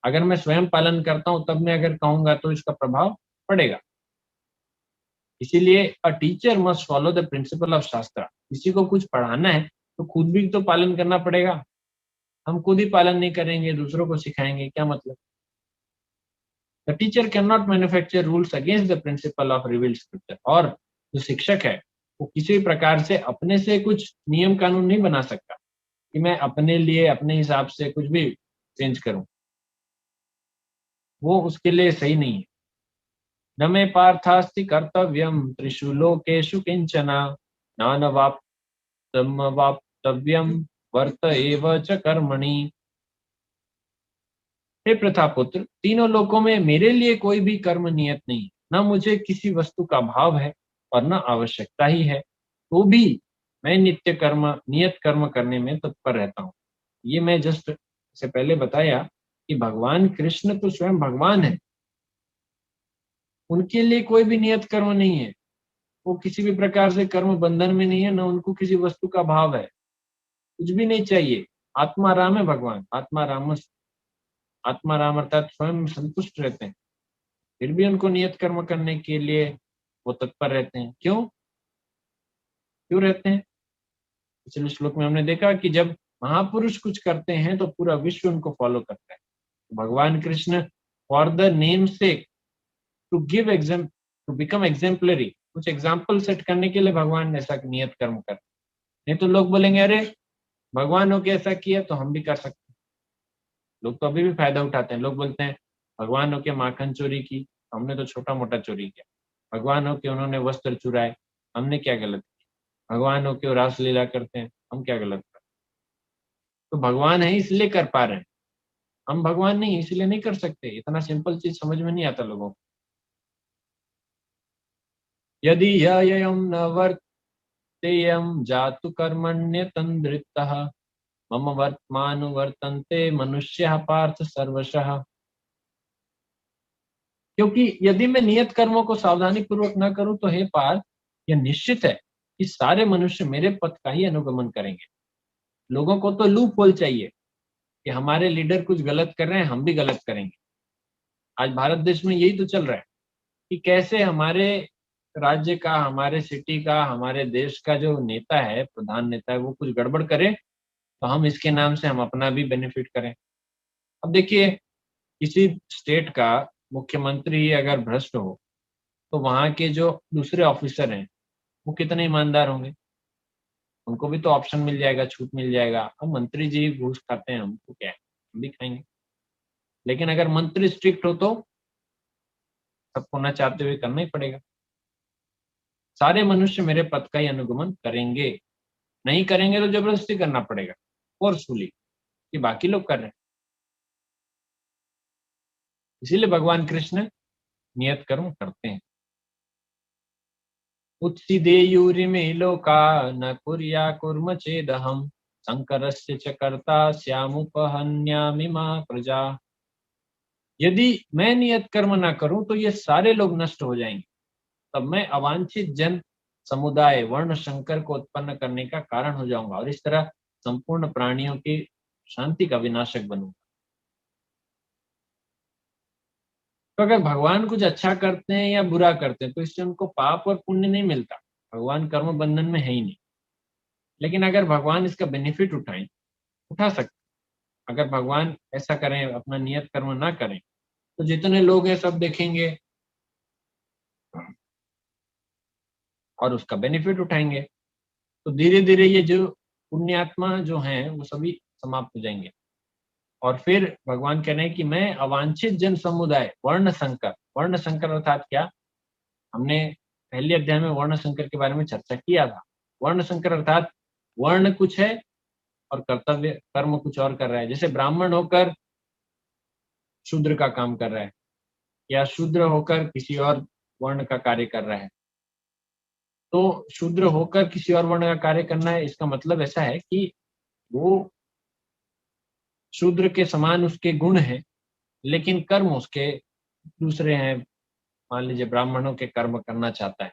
अगर मैं स्वयं पालन करता हूँ तब मैं अगर कहूंगा तो इसका प्रभाव पड़ेगा। इसीलिए a teacher must follow the principle of शास्त्र। किसी को कुछ पढ़ाना है तो खुद भी तो पालन करना पड़ेगा। हम खुद ही पालन नहीं करेंगे, दूसरों को सिखाएंगे, क्या मतलब? The teacher can not manufacture rules against the principle of revealed scripture. और जो शिक्षक है, वो किसी भी प्रकार से अपने से कुछ नियम कानून नहीं बना सकता कि मैं अपने लिए अपने हिसाब से कुछ भी चेंज करूं। वो उसके लिए सही नहीं है। न मे पार्थास्ति कर्तव्यम त्रिषु लोकेषु किंचन नानवाप्तव्यम वर्त एव च कर्मणि। हे प्रथापुत्र, तीनों लोकों में मेरे लिए कोई भी कर्म नियत नहीं, न मुझे किसी वस्तु का भाव है और न आवश्यकता ही है, तो भी मैं नित्य कर्म नियत कर्म करने में तत्पर रहता हूँ। ये मैं जस्ट से पहले बताया कि भगवान कृष्ण तो स्वयं भगवान है, उनके लिए कोई भी नियत कर्म नहीं है, वो किसी भी प्रकार से कर्म बंधन में नहीं है, न उनको किसी वस्तु का भाव है, कुछ भी नहीं चाहिए। आत्मा राम है भगवान, आत्मा राम अर्थात स्वयं संतुष्ट रहते हैं, फिर भी उनको नियत कर्म करने के लिए वो तत्पर रहते हैं। क्यों क्यों रहते हैं? पिछले श्लोक में हमने देखा कि जब महापुरुष कुछ करते हैं तो पूरा विश्व उनको फॉलो करता है। तो भगवान Krishna for the name sake, to give exam, to become exemplary, कुछ एग्जाम्पल सेट करने के लिए भगवान ऐसा नियत कर्म करते हैं। नहीं तो लोग बोलेंगे अरे भगवान हो के ऐसा किया तो हम भी कर सकते हैं। लोग तो अभी भी फायदा उठाते हैं। लोग बोलते हैं भगवान हो के माखन चोरी की, हमने तो छोटा मोटा चोरी किया। भगवान हो के उन्होंने वस्त्र चुराए, हमने क्या गलत किया? भगवान हो के वो रासलीला करते हैं, हम क्या गलत कर? तो भगवान है इसलिए कर पा रहे हैं, हम भगवान नहीं इसलिए नहीं कर सकते। इतना सिंपल चीज समझ में नहीं आता लोगों को। यदि ययम न वर्तेयम जातु कर्मण्य तंद्रितः मम वर्तमानुवर्तन्ते मनुष्य पार्थ सर्वशः। क्योंकि यदि मैं नियत कर्मों को सावधानी पूर्वक न करूं तो हे पार्थ, यह निश्चित है कि सारे मनुष्य मेरे पथ का ही अनुगमन करेंगे। लोगों को तो लूप होल चाहिए कि हमारे लीडर कुछ गलत कर रहे हैं, हम भी गलत करेंगे। आज भारत देश में यही तो चल रहा है कि कैसे हमारे राज्य का, हमारे सिटी का, हमारे देश का जो नेता है, प्रधान नेता है, वो कुछ गड़बड़ करे तो हम इसके नाम से हम अपना भी बेनिफिट करें। अब देखिए, किसी स्टेट का मुख्यमंत्री ही अगर भ्रष्ट हो तो वहां के जो दूसरे ऑफिसर हैं वो कितने ईमानदार होंगे? उनको भी तो ऑप्शन मिल जाएगा, छूट मिल जाएगा। अब मंत्री जी घूस खाते हैं, हमको क्या है, हम भी खाएंगे। लेकिन अगर मंत्री स्ट्रिक्ट हो तो सबको ना चाहते हुए करना ही पड़ेगा। सारे मनुष्य मेरे पथ का ही अनुगमन करेंगे, नहीं करेंगे तो जबरदस्ती करना पड़ेगा, फोर्सफुली, कि बाकी लोग कर रहे हैं। इसीलिए भगवान कृष्ण नियत कर्म करते हैं। उत्सिदेयुरिमे लोका न कुर्या कुर्म चेदहम शंकरस्य च कर्ता स्यामुपहन्यामि मा प्रजा। यदि मैं नियत कर्म ना करूं तो ये सारे लोग नष्ट हो जाएंगे, तब मैं अवांछित जन समुदाय वर्ण शंकर को उत्पन्न करने का कारण हो जाऊंगा और इस तरह संपूर्ण प्राणियों की शांति का विनाशक बनूंगा। तो अगर भगवान कुछ अच्छा करते हैं या बुरा करते हैं तो इससे उनको पाप और पुण्य नहीं मिलता, भगवान कर्म बंधन में है ही नहीं। लेकिन अगर भगवान इसका बेनिफिट उठाएं, उठा सकते। अगर भगवान ऐसा करें, अपना नियत कर्म ना करें, तो जितने लोग हैं सब देखेंगे और उसका बेनिफिट उठाएंगे। तो धीरे धीरे ये जो पुण्यात्मा जो हैं वो सभी समाप्त हो जाएंगे। और फिर भगवान कह रहे हैं कि मैं अवांछित जन समुदाय वर्ण संकर अर्थात क्या, हमने पहले अध्याय में वर्ण संकर के बारे में चर्चा किया था। वर्ण संकर अर्थात वर्ण कुछ है और कर्तव्य कर्म कुछ और कर रहा है। जैसे ब्राह्मण होकर शूद्र का काम कर रहा है या शूद्र होकर किसी और वर्ण का कार्य कर रहा है। तो शूद्र होकर किसी और वर्ण का कार्य करना है, इसका मतलब ऐसा है कि वो शूद्र के समान उसके गुण हैं, लेकिन कर्म उसके दूसरे हैं। मान लीजिए ब्राह्मणों के कर्म करना चाहता है,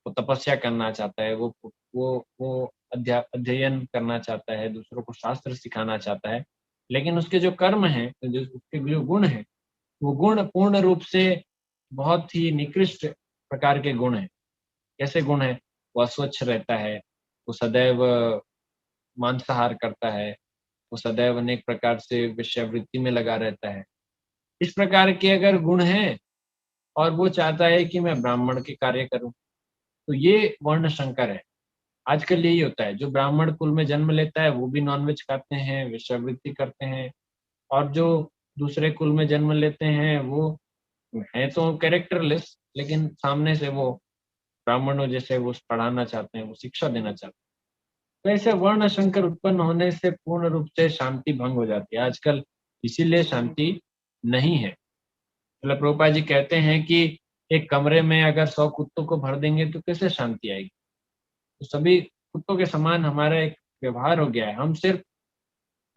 वो तपस्या करना चाहता है, वो अध्ययन करना चाहता है, दूसरों को शास्त्र सिखाना चाहता है, लेकिन उसके जो कर्म हैं, जो उसके जो गुण हैं, वो गुण पूर्ण रूप से बहुत ही निकृष्ट प्रकार के गुण हैं। कैसे गुण हैं? वो अस्वच्छ रहता है, वो सदैव मांसाहार करता है, वो सदैव अनेक प्रकार से वेश्यावृत्ति में लगा रहता है। इस प्रकार के अगर गुण हैं और वो चाहता है कि मैं ब्राह्मण के कार्य करूं, तो ये वर्ण संकर है। आजकल यही होता है, जो ब्राह्मण कुल में जन्म लेता है वो भी नॉनवेज खाते हैं, वेश्यावृत्ति करते हैं, और जो दूसरे कुल में जन्म लेते हैं वो है तो कैरेक्टरलेस, लेकिन सामने से वो ब्राह्मणों जैसे वो पढ़ाना चाहते हैं, वो शिक्षा देना चाहते हैं। तो ऐसे वर्ण संकर उत्पन्न होने से पूर्ण रूप से शांति भंग हो जाती है आजकल, इसीलिए शांति नहीं है। मतलब प्रभुपाद जी कहते हैं कि एक कमरे में अगर 100 कुत्तों को भर देंगे तो कैसे शांति आएगी। तो सभी कुत्तों के समान हमारा एक व्यवहार हो गया है।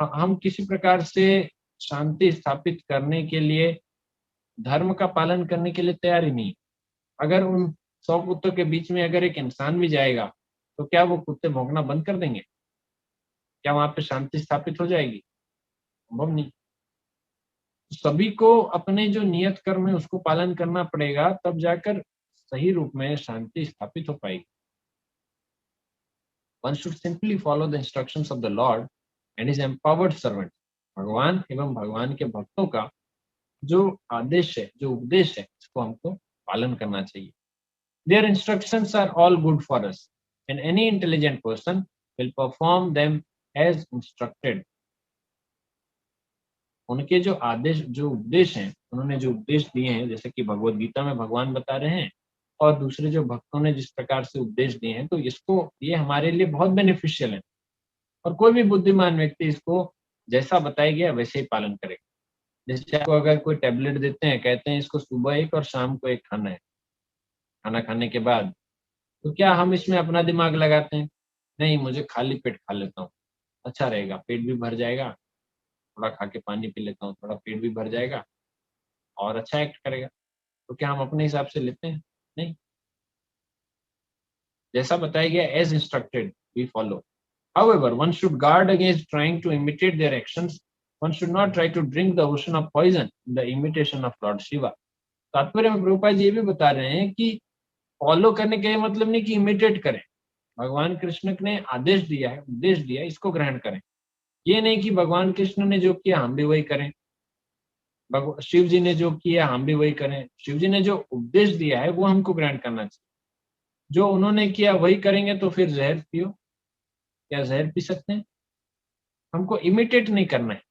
हम किसी प्रकार से शांति स्थापित करने के लिए, धर्म का पालन करने के लिए तैयार ही नहीं। अगर उन 100 कुत्तों के बीच में अगर एक इंसान भी जाएगा तो क्या वो कुत्ते भौंकना बंद कर देंगे? क्या वहां पे शांति स्थापित हो जाएगी? संभव नहीं। सभी को अपने जो नियत कर्म है उसको पालन करना पड़ेगा, तब जाकर सही रूप में शांति स्थापित हो पाएगी। One should simply follow the instructions of the Lord and his empowered servant। भगवान एवं भगवान के भक्तों का जो आदेश है, जो उपदेश है, इसको हमको पालन करना चाहिए। Their instructions are all good for us and any intelligent person will perform them as instructed। उनके जो आदेश, जो उपदेश हैं, उन्होंने जो उपदेश दिए हैं, जैसे कि भगवत गीता में भगवान बता रहे हैं और दूसरे जो भक्तों ने जिस प्रकार से उपदेश दिए हैं, तो इसको, ये हमारे लिए बहुत बेनिफिशियल है और कोई भी बुद्धिमान व्यक्ति इसको जैसा बताया गया वैसे ही पालन करेगा। जैसे आपको अगर कोई टैबलेट देते हैं, कहते हैं इसको सुबह एक और शाम को एक खाना है, खाना खाने के बाद, तो क्या हम इसमें अपना दिमाग लगाते हैं? नहीं, मुझे खाली पेट खा लेता हूँ, अच्छा रहेगा, पेट भी भर जाएगा, थोड़ा खा के पानी पी लेता हूँ, थोड़ा पेट भी भर जाएगा और अच्छा एक्ट करेगा। तो क्या हम अपने हिसाब से लेते हैं? नहीं, जैसा बताया गया as instructed we follow. However, one should guard against trying to imitate their actions. One should not try to drink the ocean of poison in the imitation of Lord Shiva। तात्पर्य में प्रभुपाद जी ये भी बता रहे हैं कि फॉलो करने का ये मतलब नहीं कि इमिटेट करें। भगवान कृष्ण ने आदेश दिया है, उपदेश दिया है, इसको ग्रहण करें। ये नहीं कि भगवान कृष्ण ने जो किया हम भी वही करें, शिव जी ने जो किया हम भी वही करें। शिव जी ने जो उपदेश दिया है वो हमको ग्रहण करना चाहिए। जो उन्होंने किया वही करेंगे तो फिर जहर पियो, क्या जहर पी सकते हैं? हमको इमिटेट नहीं करना है।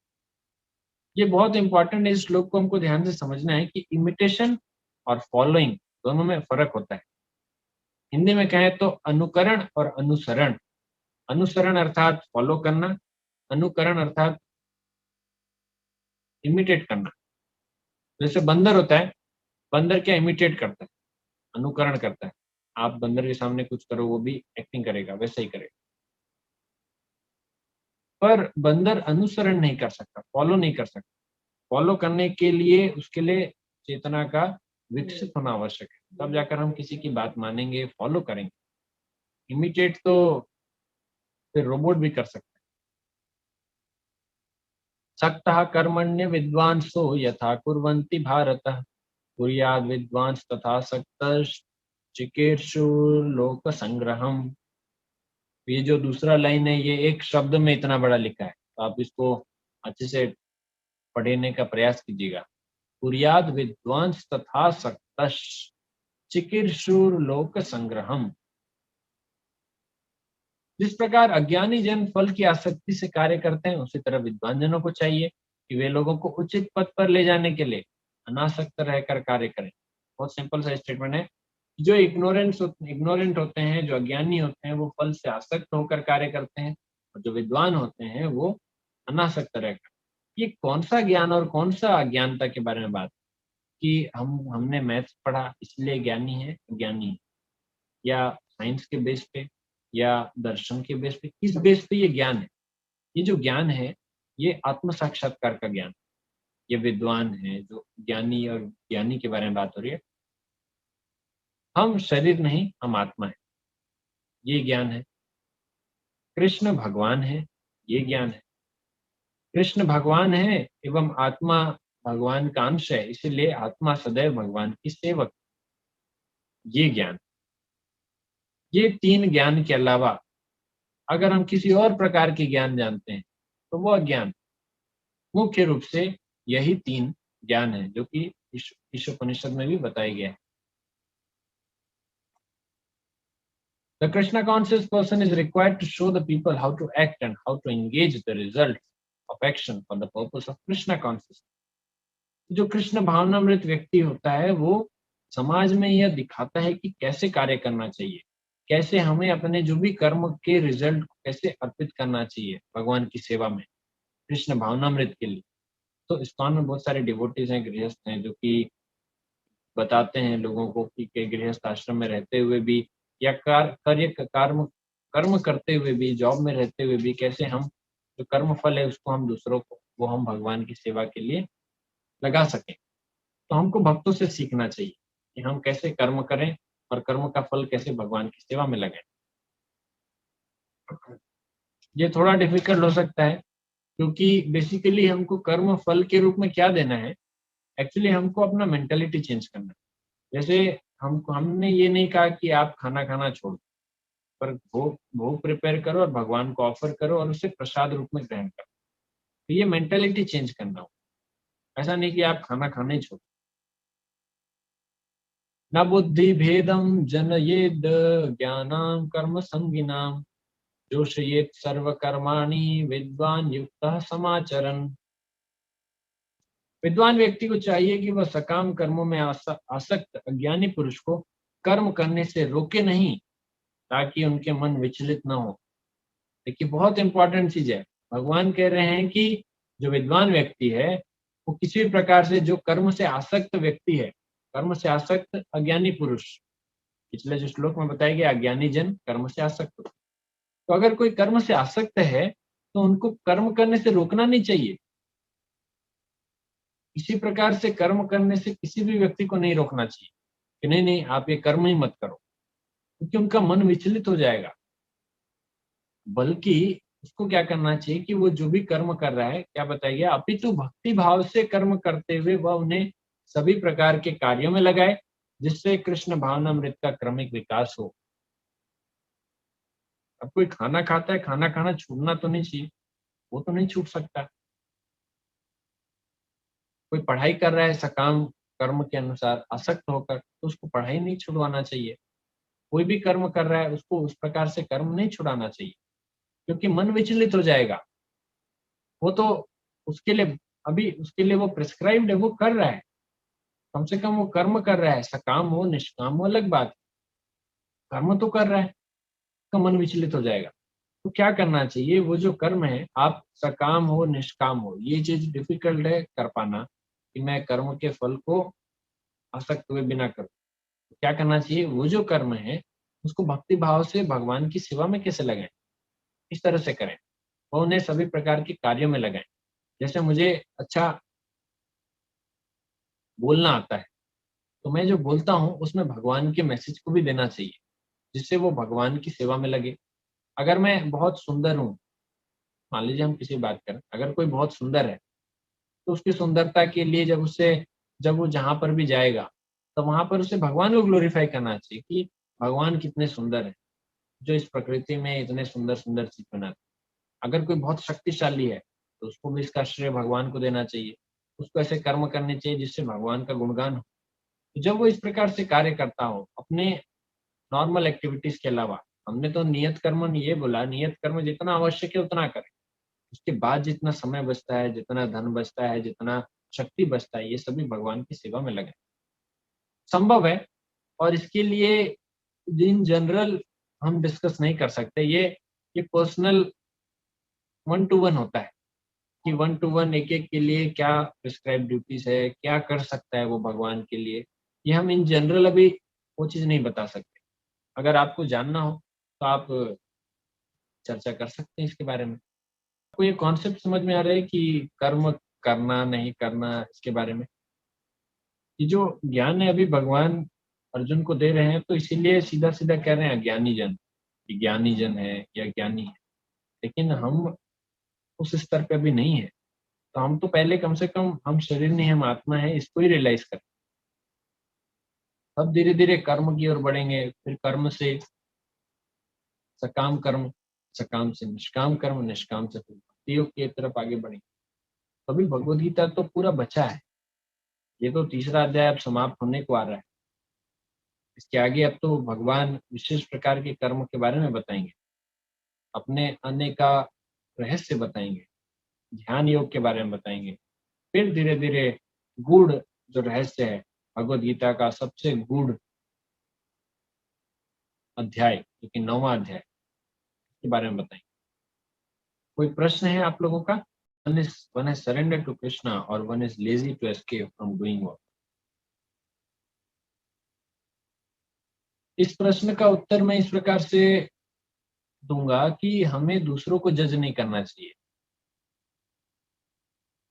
ये बहुत इंपॉर्टेंट है, इस श्लोक को हमको ध्यान से समझना है कि इमिटेशन और फॉलोइंग दोनों में फर्क होता है। हिंदी में कहें तो अनुकरण और अनुसरण। अनुसरण अर्थात फॉलो करना, अनुकरण अर्थात इमिटेट करना। जैसे बंदर होता है बंदर क्या इमिटेट करता है, अनुकरण करता है। आप बंदर के सामने कुछ करो वो भी एक्टिंग करेगा, वैसे ही करेगा। पर बंदर अनुसरण नहीं कर सकता, फॉलो नहीं कर सकता। फॉलो करने के लिए उसके लिए चेतना का विकसित होना आवश्यक है, तब जाकर हम किसी की बात मानेंगे, फॉलो करेंगे। इमिटेट तो फिर रोबोट भी कर सकता है। सक्तः कर्मण्य विद्वांसो यथा कुर्वन्ति भारत, कुर्याद् विद्वांस तथा सक्तश्चिकीर्षुर्लोक संग्रहम्। ये जो दूसरा लाइन है ये एक शब्द में इतना बड़ा लिखा है, तो आप इसको अच्छे से पढ़ने का प्रयास कीजिएगा। कुर्याद् विद्वांस तथा सक्तश्चिकीर्षुर्लोक संग्रहम्। जिस प्रकार अज्ञानी जन फल की आसक्ति से कार्य करते हैं, उसी तरह विद्वान जनों को चाहिए कि वे लोगों को उचित पथ पर ले जाने के लिए अनासक्त रहकर कार्य करें। बहुत सिंपल सा स्टेटमेंट है। जो इग्नोरेंट होते हैं, जो अज्ञानी होते हैं, वो फल से आसक्त होकर कार्य करते हैं, और जो विद्वान होते हैं वो अनासक्त रहकर। ये कौन सा ज्ञान और कौन सा अज्ञानता के बारे में बात कि हमने मैथ्स पढ़ा इसलिए ज्ञानी है, ज्ञानी है, या साइंस के बेस पे या दर्शन के बेस पे, किस बेस पे ये ज्ञान है? ये जो ज्ञान है ये आत्म साक्षात्कार का ज्ञान। ये विद्वान है जो ज्ञानी, और ज्ञानी के बारे में बात हो रही है। हम शरीर नहीं, हम आत्मा है, ये ज्ञान है। कृष्ण भगवान है, ये ज्ञान है। कृष्ण भगवान है एवं आत्मा भगवान का अंश है, इसीलिए आत्मा सदैव भगवान की सेवक, ये ज्ञान। ये तीन ज्ञान के अलावा अगर हम किसी और प्रकार के ज्ञान जानते हैं तो वो अज्ञान। मुख्य रूप से यही तीन ज्ञान है जो कि ईशोपनिषद में भी बताया गया है। The Krishna conscious person is required to show the people how to act and how to engage the results of action for the purpose of Krishna consciousness. जो कृष्ण भावनामृत व्यक्ति होता है वो समाज में यह दिखाता है कि कैसे कार्य करना चाहिए, कैसे हमें अपने जो भी कर्म के रिजल्ट को कैसे अर्पित करना चाहिए भगवान की सेवा में, कृष्ण भावनामृत के लिए। तो इस्कॉन में बहुत सारे डिवोटीज हैं, गृहस्थ हैं, जो कि बताते हैं लोगों को कि गृहस्थ आश्रम में रहते हुए भी या कर्म करते हुए भी, जॉब में रहते हुए भी, कैसे हम जो कर्म फल है उसको हम दूसरों को, वो हम भगवान की सेवा के लिए लगा सकें। तो हमको भक्तों से सीखना चाहिए कि हम कैसे कर्म करें और कर्म का फल कैसे भगवान की सेवा में लगाएं। ये थोड़ा डिफिकल्ट हो सकता है क्योंकि बेसिकली हमको कर्म फल के रूप में क्या देना है, एक्चुअली हमको अपना मेंटालिटी चेंज करना है। जैसे हमने ये नहीं कहा कि आप खाना खाना छोड़, पर भोग भोग प्रिपेयर करो और भगवान को ऑफर करो और उसे प्रसाद रूप में ग्रहण करो। तो ये मेंटालिटी चेंज करना हो, ऐसा नहीं कि आप खाना खाना ही छोड़। न बुद्धि भेदम जनयेद ज्ञानाम कर्म संगिनाम जोशयेत सर्व कर्माणि विद्वान युक्तः समाचरन्। विद्वान व्यक्ति को चाहिए कि वह सकाम कर्मों में आसक्त अज्ञानी पुरुष को कर्म करने से रोके नहीं, ताकि उनके मन विचलित न हो। देखिए बहुत इंपॉर्टेंट चीज है, भगवान कह रहे हैं कि जो विद्वान व्यक्ति है वो किसी भी प्रकार से जो कर्म से आसक्त व्यक्ति है, कर्म से आसक्त अज्ञानी पुरुष, पिछले जो श्लोक में बताया गया अज्ञानी जन कर्म से आसक्त हो। तो अगर कोई कर्म से आसक्त है तो उनको कर्म करने से रोकना नहीं चाहिए। इसी प्रकार से कर्म करने से किसी भी व्यक्ति को नहीं रोकना चाहिए कि नहीं नहीं आप ये कर्म ही मत करो, क्योंकि उनका मन विचलित हो जाएगा। बल्कि उसको क्या करना चाहिए कि वो जो भी कर्म कर रहा है, क्या बताया गया, अपितु भक्ति भाव से कर्म करते हुए वह उन्हें सभी प्रकार के कार्यों में लगाए जिससे कृष्ण भावनामृत का क्रमिक विकास हो। अब कोई खाना खाता है, खाना खाना छूटना तो नहीं चाहिए, वो तो नहीं छूट सकता। कोई पढ़ाई कर रहा है सकाम कर्म के अनुसार आसक्त होकर, तो उसको पढ़ाई नहीं छुड़वाना चाहिए। कोई भी कर्म कर रहा है उसको उस प्रकार से कर्म नहीं छुड़ाना चाहिए, क्योंकि मन विचलित हो जाएगा। वो तो उसके लिए अभी उसके लिए वो प्रिस्क्राइब्ड है, वो कर रहा है, कम से कम वो कर्म कर रहा है, सकाम हो निष्काम हो अलग बात, कर्म तो कर रहा है, उसका मन विचलित हो जाएगा। तो क्या करना चाहिए, वो जो कर्म है आप सकाम हो निष्काम हो, ये चीज डिफिकल्ट है कर पाना कि मैं कर्म के फल को आसक्त हुए बिना करो। तो क्या करना चाहिए, वो जो कर्म है उसको भक्ति भाव से भगवान की सेवा में कैसे लगाएं, इस तरह से करें, और उन्हें सभी प्रकार के कार्यों में लगाएं। जैसे मुझे अच्छा बोलना आता है, तो मैं जो बोलता हूँ उसमें भगवान के मैसेज को भी देना चाहिए, जिससे वो भगवान की सेवा में लगे। अगर मैं बहुत सुंदर हूँ, मान लीजिए हम किसी बात करें, अगर कोई बहुत सुंदर है तो उसकी सुंदरता के लिए जब वो जहाँ पर भी जाएगा, तो वहां पर उसे भगवान को ग्लोरीफाई करना चाहिए कि भगवान कितने सुंदर है, जो इस प्रकृति में इतने सुंदर सुंदर चीज बनाते। अगर कोई बहुत शक्तिशाली है तो उसको भी इसका श्रेय भगवान को देना चाहिए। उसको ऐसे कर्म करने चाहिए जिससे भगवान का गुणगान हो। तो जब वो इस प्रकार से कार्य करता हो अपने नॉर्मल एक्टिविटीज के अलावा, हमने तो नियत कर्म ये बोला, नियत कर्म जितना आवश्यक है उतना करें। उसके बाद जितना समय बचता है, जितना धन बचता है, जितना शक्ति बचता है, ये सभी भगवान की सेवा में लगे। संभव है, और इसके लिए इन जनरल हम डिस्कस नहीं कर सकते। ये पर्सनल वन टू वन होता है कि वन टू वन एक एक के लिए क्या प्रिस्क्राइब ड्यूटीज है, क्या कर सकता है वो भगवान के लिए। ये हम इन जनरल अभी वो चीज नहीं बता सकते। अगर आपको जानना हो तो आप चर्चा कर सकते हैं इसके बारे में। आपको ये कॉन्सेप्ट समझ में आ रहा है कि कर्म करना नहीं करना, इसके बारे में ये जो ज्ञान है अभी भगवान अर्जुन को दे रहे हैं, तो इसीलिए सीधा सीधा कह रहे हैं अज्ञानी जन, कि ज्ञानी जन है या ज्ञानी है। लेकिन हम उस स्तर पे अभी नहीं है, तो हम तो पहले कम से कम हम शरीर नहीं, हम आत्मा है, इसको ही रियलाइज करें। अब धीरे धीरे कर्म की ओर बढ़ेंगे, फिर कर्म से सकाम कर्म, सकाम से निष्काम कर्म, निष्काम से फिर भक्ति योग की तरफ आगे बढ़ेंगे। अभी भगवद गीता तो पूरा बचा है, ये तो तीसरा अध्याय अब समाप्त होने को आ रहा है। इसके आगे अब तो भगवान विशेष प्रकार के कर्म के बारे में बताएंगे, अपने आने का रहस्य बताएंगे, ध्यान योग के बारे में बताएंगे। फिर धीरे धीरे गूढ़ जो रहस्य है भगवद गीता का सबसे गूढ़ अध्याय, जो कि 9वां अध्याय, के बारे में बताएंगे। कोई प्रश्न है आप लोगों का? One is surrender to Krishna or one is lazy to escape from doing work? इस प्रश्न का उत्तर मैं इस प्रकार से दूंगा कि हमें दूसरों को जज नहीं करना चाहिए।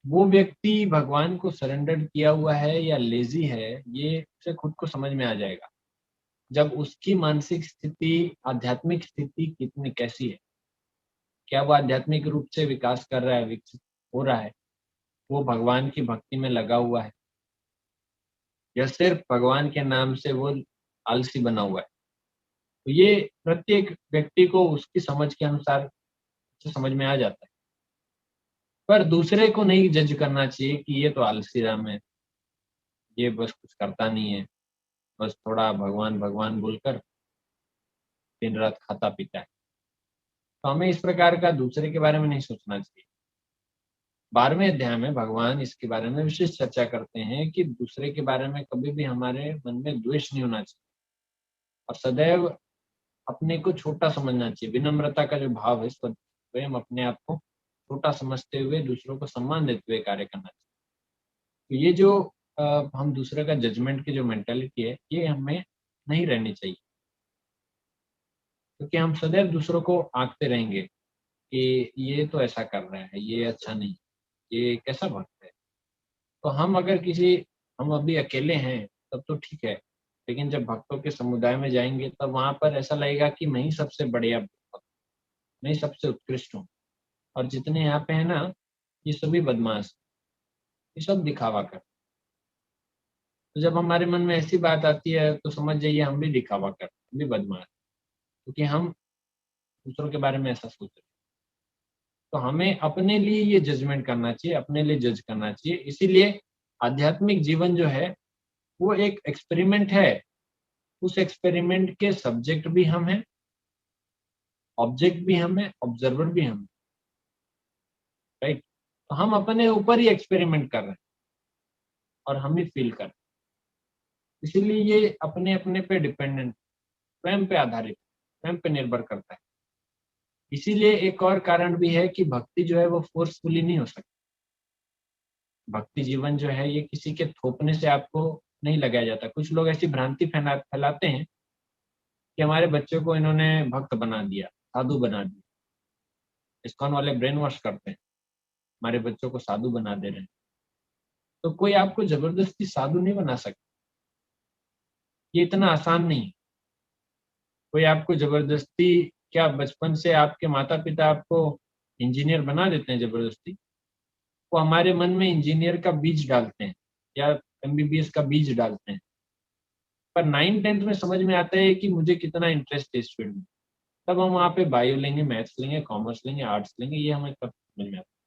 वो व्यक्ति भगवान को सरेंडर किया हुआ है या लेजी है, ये उसे खुद को समझ में आ जाएगा जब उसकी मानसिक स्थिति, आध्यात्मिक स्थिति कितनी कैसी है। क्या वो आध्यात्मिक रूप से विकास कर रहा है, विकसित हो रहा है, वो भगवान की भक्ति में लगा हुआ है, या सिर्फ भगवान के नाम से वो आलसी बना हुआ है। तो ये प्रत्येक व्यक्ति को उसकी समझ के अनुसार समझ में आ जाता है। पर दूसरे को नहीं जज करना चाहिए कि ये तो आलसी राम है, ये बस कुछ करता नहीं है, बस थोड़ा भगवान भगवान बोलकर दिन रात खाता पीता है। तो हमें इस प्रकार का दूसरे के बारे में नहीं सोचना चाहिए। 12वें अध्याय में भगवान इसके बारे में विशेष चर्चा करते हैं कि दूसरे के बारे में कभी भी हमारे मन में द्वेष नहीं होना चाहिए, और सदैव अपने को छोटा समझना चाहिए। विनम्रता का जो भाव है, स्वयं अपने आप को छोटा समझते हुए दूसरों को सम्मान देते हुए कार्य करना चाहिए। तो ये जो हम दूसरे का जजमेंट की जो मेंटालिटी है, ये हमें नहीं रहनी चाहिए, क्योंकि हम सदैव दूसरों को आंकते रहेंगे कि ये तो ऐसा कर रहा है, ये अच्छा नहीं, ये कैसा भक्त है। तो हम अभी अकेले हैं तब तो ठीक है, लेकिन जब भक्तों के समुदाय में जाएंगे तब वहां पर ऐसा लगेगा कि मैं ही सबसे बढ़िया भक्त, मैं ही सबसे उत्कृष्ट हूँ, और जितने यहाँ पे है ना, ये सभी बदमाश, ये सब दिखावा कर। तो जब हमारे मन में ऐसी बात आती है तो समझ जाइए हम भी दिखावा कर, हम भी बदमाश, क्योंकि हम दूसरों के बारे में ऐसा सोच रहे हैं। तो हमें अपने लिए ये जजमेंट करना चाहिए, अपने लिए जज करना चाहिए। इसीलिए आध्यात्मिक जीवन जो है वो एक एक्सपेरिमेंट है। उस एक्सपेरिमेंट के सब्जेक्ट भी हम हैं, ऑब्जेक्ट भी हम हैं, ऑब्जर्वर भी हम हैं, राइट। तो हम अपने ऊपर ही एक्सपेरिमेंट कर रहे हैं और हम ही फील कर रहे हैं। इसीलिए ये अपने अपने पे डिपेंडेंट, स्वयं पे आधारित, स्वयं पे निर्भर करता है। इसीलिए एक और कारण भी है कि भक्ति जो है वो फोर्सफुली नहीं हो सकती। भक्ति जीवन जो है ये किसी के थोपने से आपको नहीं लगाया जाता। कुछ लोग ऐसी भ्रांति फैलाते हैं कि हमारे बच्चों को इन्होंने भक्त बना दिया, साधु बना दिया। इस्कॉन वाले ब्रेन वॉश करते हैं, हमारे बच्चों को साधु बना दे रहे हैं। तो कोई आपको जबरदस्ती साधु नहीं बना सकता, ये इतना आसान नहीं है। कोई आपको जबरदस्ती, क्या बचपन से आपके माता पिता आपको इंजीनियर बना देते हैं जबरदस्ती? वो हमारे मन में इंजीनियर का बीज डालते हैं या एमबीबीएस का बीज डालते हैं, पर 9th-10th में समझ में आता है कि मुझे कितना इंटरेस्ट है इस फील्ड में। तब हम वहाँ पे बायो लेंगे, मैथ्स लेंगे, कॉमर्स लेंगे, आर्ट्स लेंगे, ये हमें तब समझ में आता है।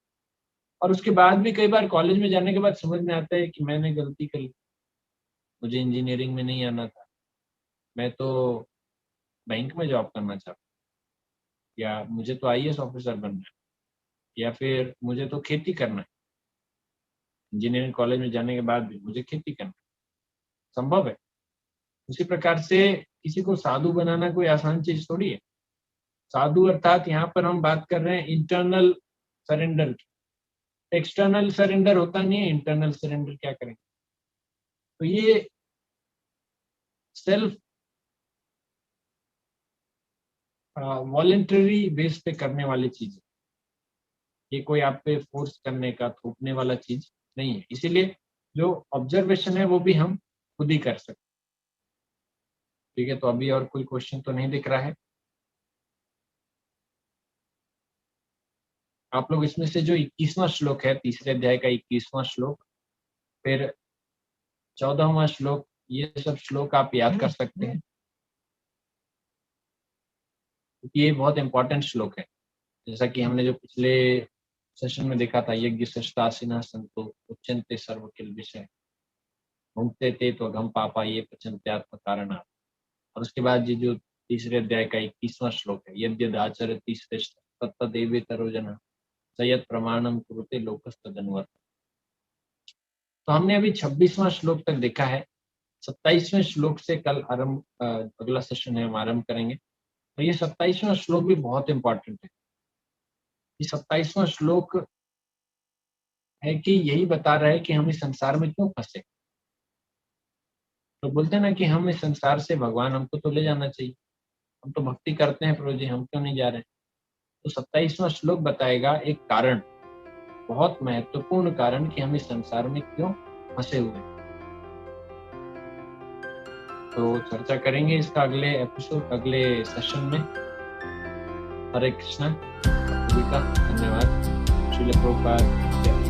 और उसके बाद भी कई बार कॉलेज में जाने के बाद समझ में आता है कि मैंने गलती कर ली, मुझे इंजीनियरिंग में नहीं आना था, मैं तो बैंक में जॉब करना चाहता, या मुझे तो आईएएस ऑफिसर बनना है, या फिर मुझे तो खेती करना है। इंजीनियरिंग कॉलेज में जाने के बाद भी मुझे खेती करना है, संभव है। उसी प्रकार से किसी को साधु बनाना कोई आसान चीज थोड़ी है। साधु अर्थात यहाँ पर हम बात कर रहे हैं इंटरनल सरेंडर की। एक्सटर्नल सरेंडर होता नहीं है, इंटरनल सरेंडर क्या करेंगे? तो ये सेल्फ वॉलेंटरी बेस पे करने वाली चीज है, ये कोई आप पे फोर्स करने का, थोपने वाला चीज नहीं है। इसीलिए जो ऑब्जर्वेशन है वो भी हम खुद ही कर सकते। ठीक है, तो अभी और कोई क्वेश्चन तो नहीं दिख रहा है। आप लोग इसमें से जो 21वां श्लोक है, तीसरे अध्याय का 21वां श्लोक, फिर 14वां श्लोक, ये सब श्लोक आप याद कर सकते हैं, क्योंकि ये बहुत इंपॉर्टेंट श्लोक है। जैसा कि हमने जो पिछले सेशन में देखा था, यज्ञ शस्त्रासीना संतो उच्चन्ते सर्व किल विषय भुंक्ते ते तो अघम पापा ये पचन्ते आत्म कारणात्। और उसके बाद ये जो तीसरे अध्याय का 21वां श्लोक है, यद्यदाचरति श्रेष्ठ तत्तदेवेतरो जनः सयत् प्रमाणम कुरुते लोकस्तदन्वर्तते। तो हमने अभी 26वां श्लोक तक देखा है। 27वें श्लोक से कल अगला सेशन है हम आरंभ करेंगे। तो ये 27वां श्लोक भी बहुत इंपॉर्टेंट है। ये 27वां श्लोक है कि यही बता रहा है कि हम इस संसार में क्यों फंसे। तो बोलते हैं ना कि हम इस संसार से, भगवान हमको तो ले जाना चाहिए, हम तो भक्ति करते हैं प्रभु जी, हम क्यों नहीं जा रहे हैं? तो 27वां श्लोक बताएगा एक कारण, बहुत महत्वपूर्ण कारण कि हम इस संसार में क्यों फंसे हुए हैं। तो चर्चा करेंगे इसका अगले एपिसोड, अगले सेशन में। हरे कृष्णा, सभी का धन्यवाद। श्रील प्रभुपाद।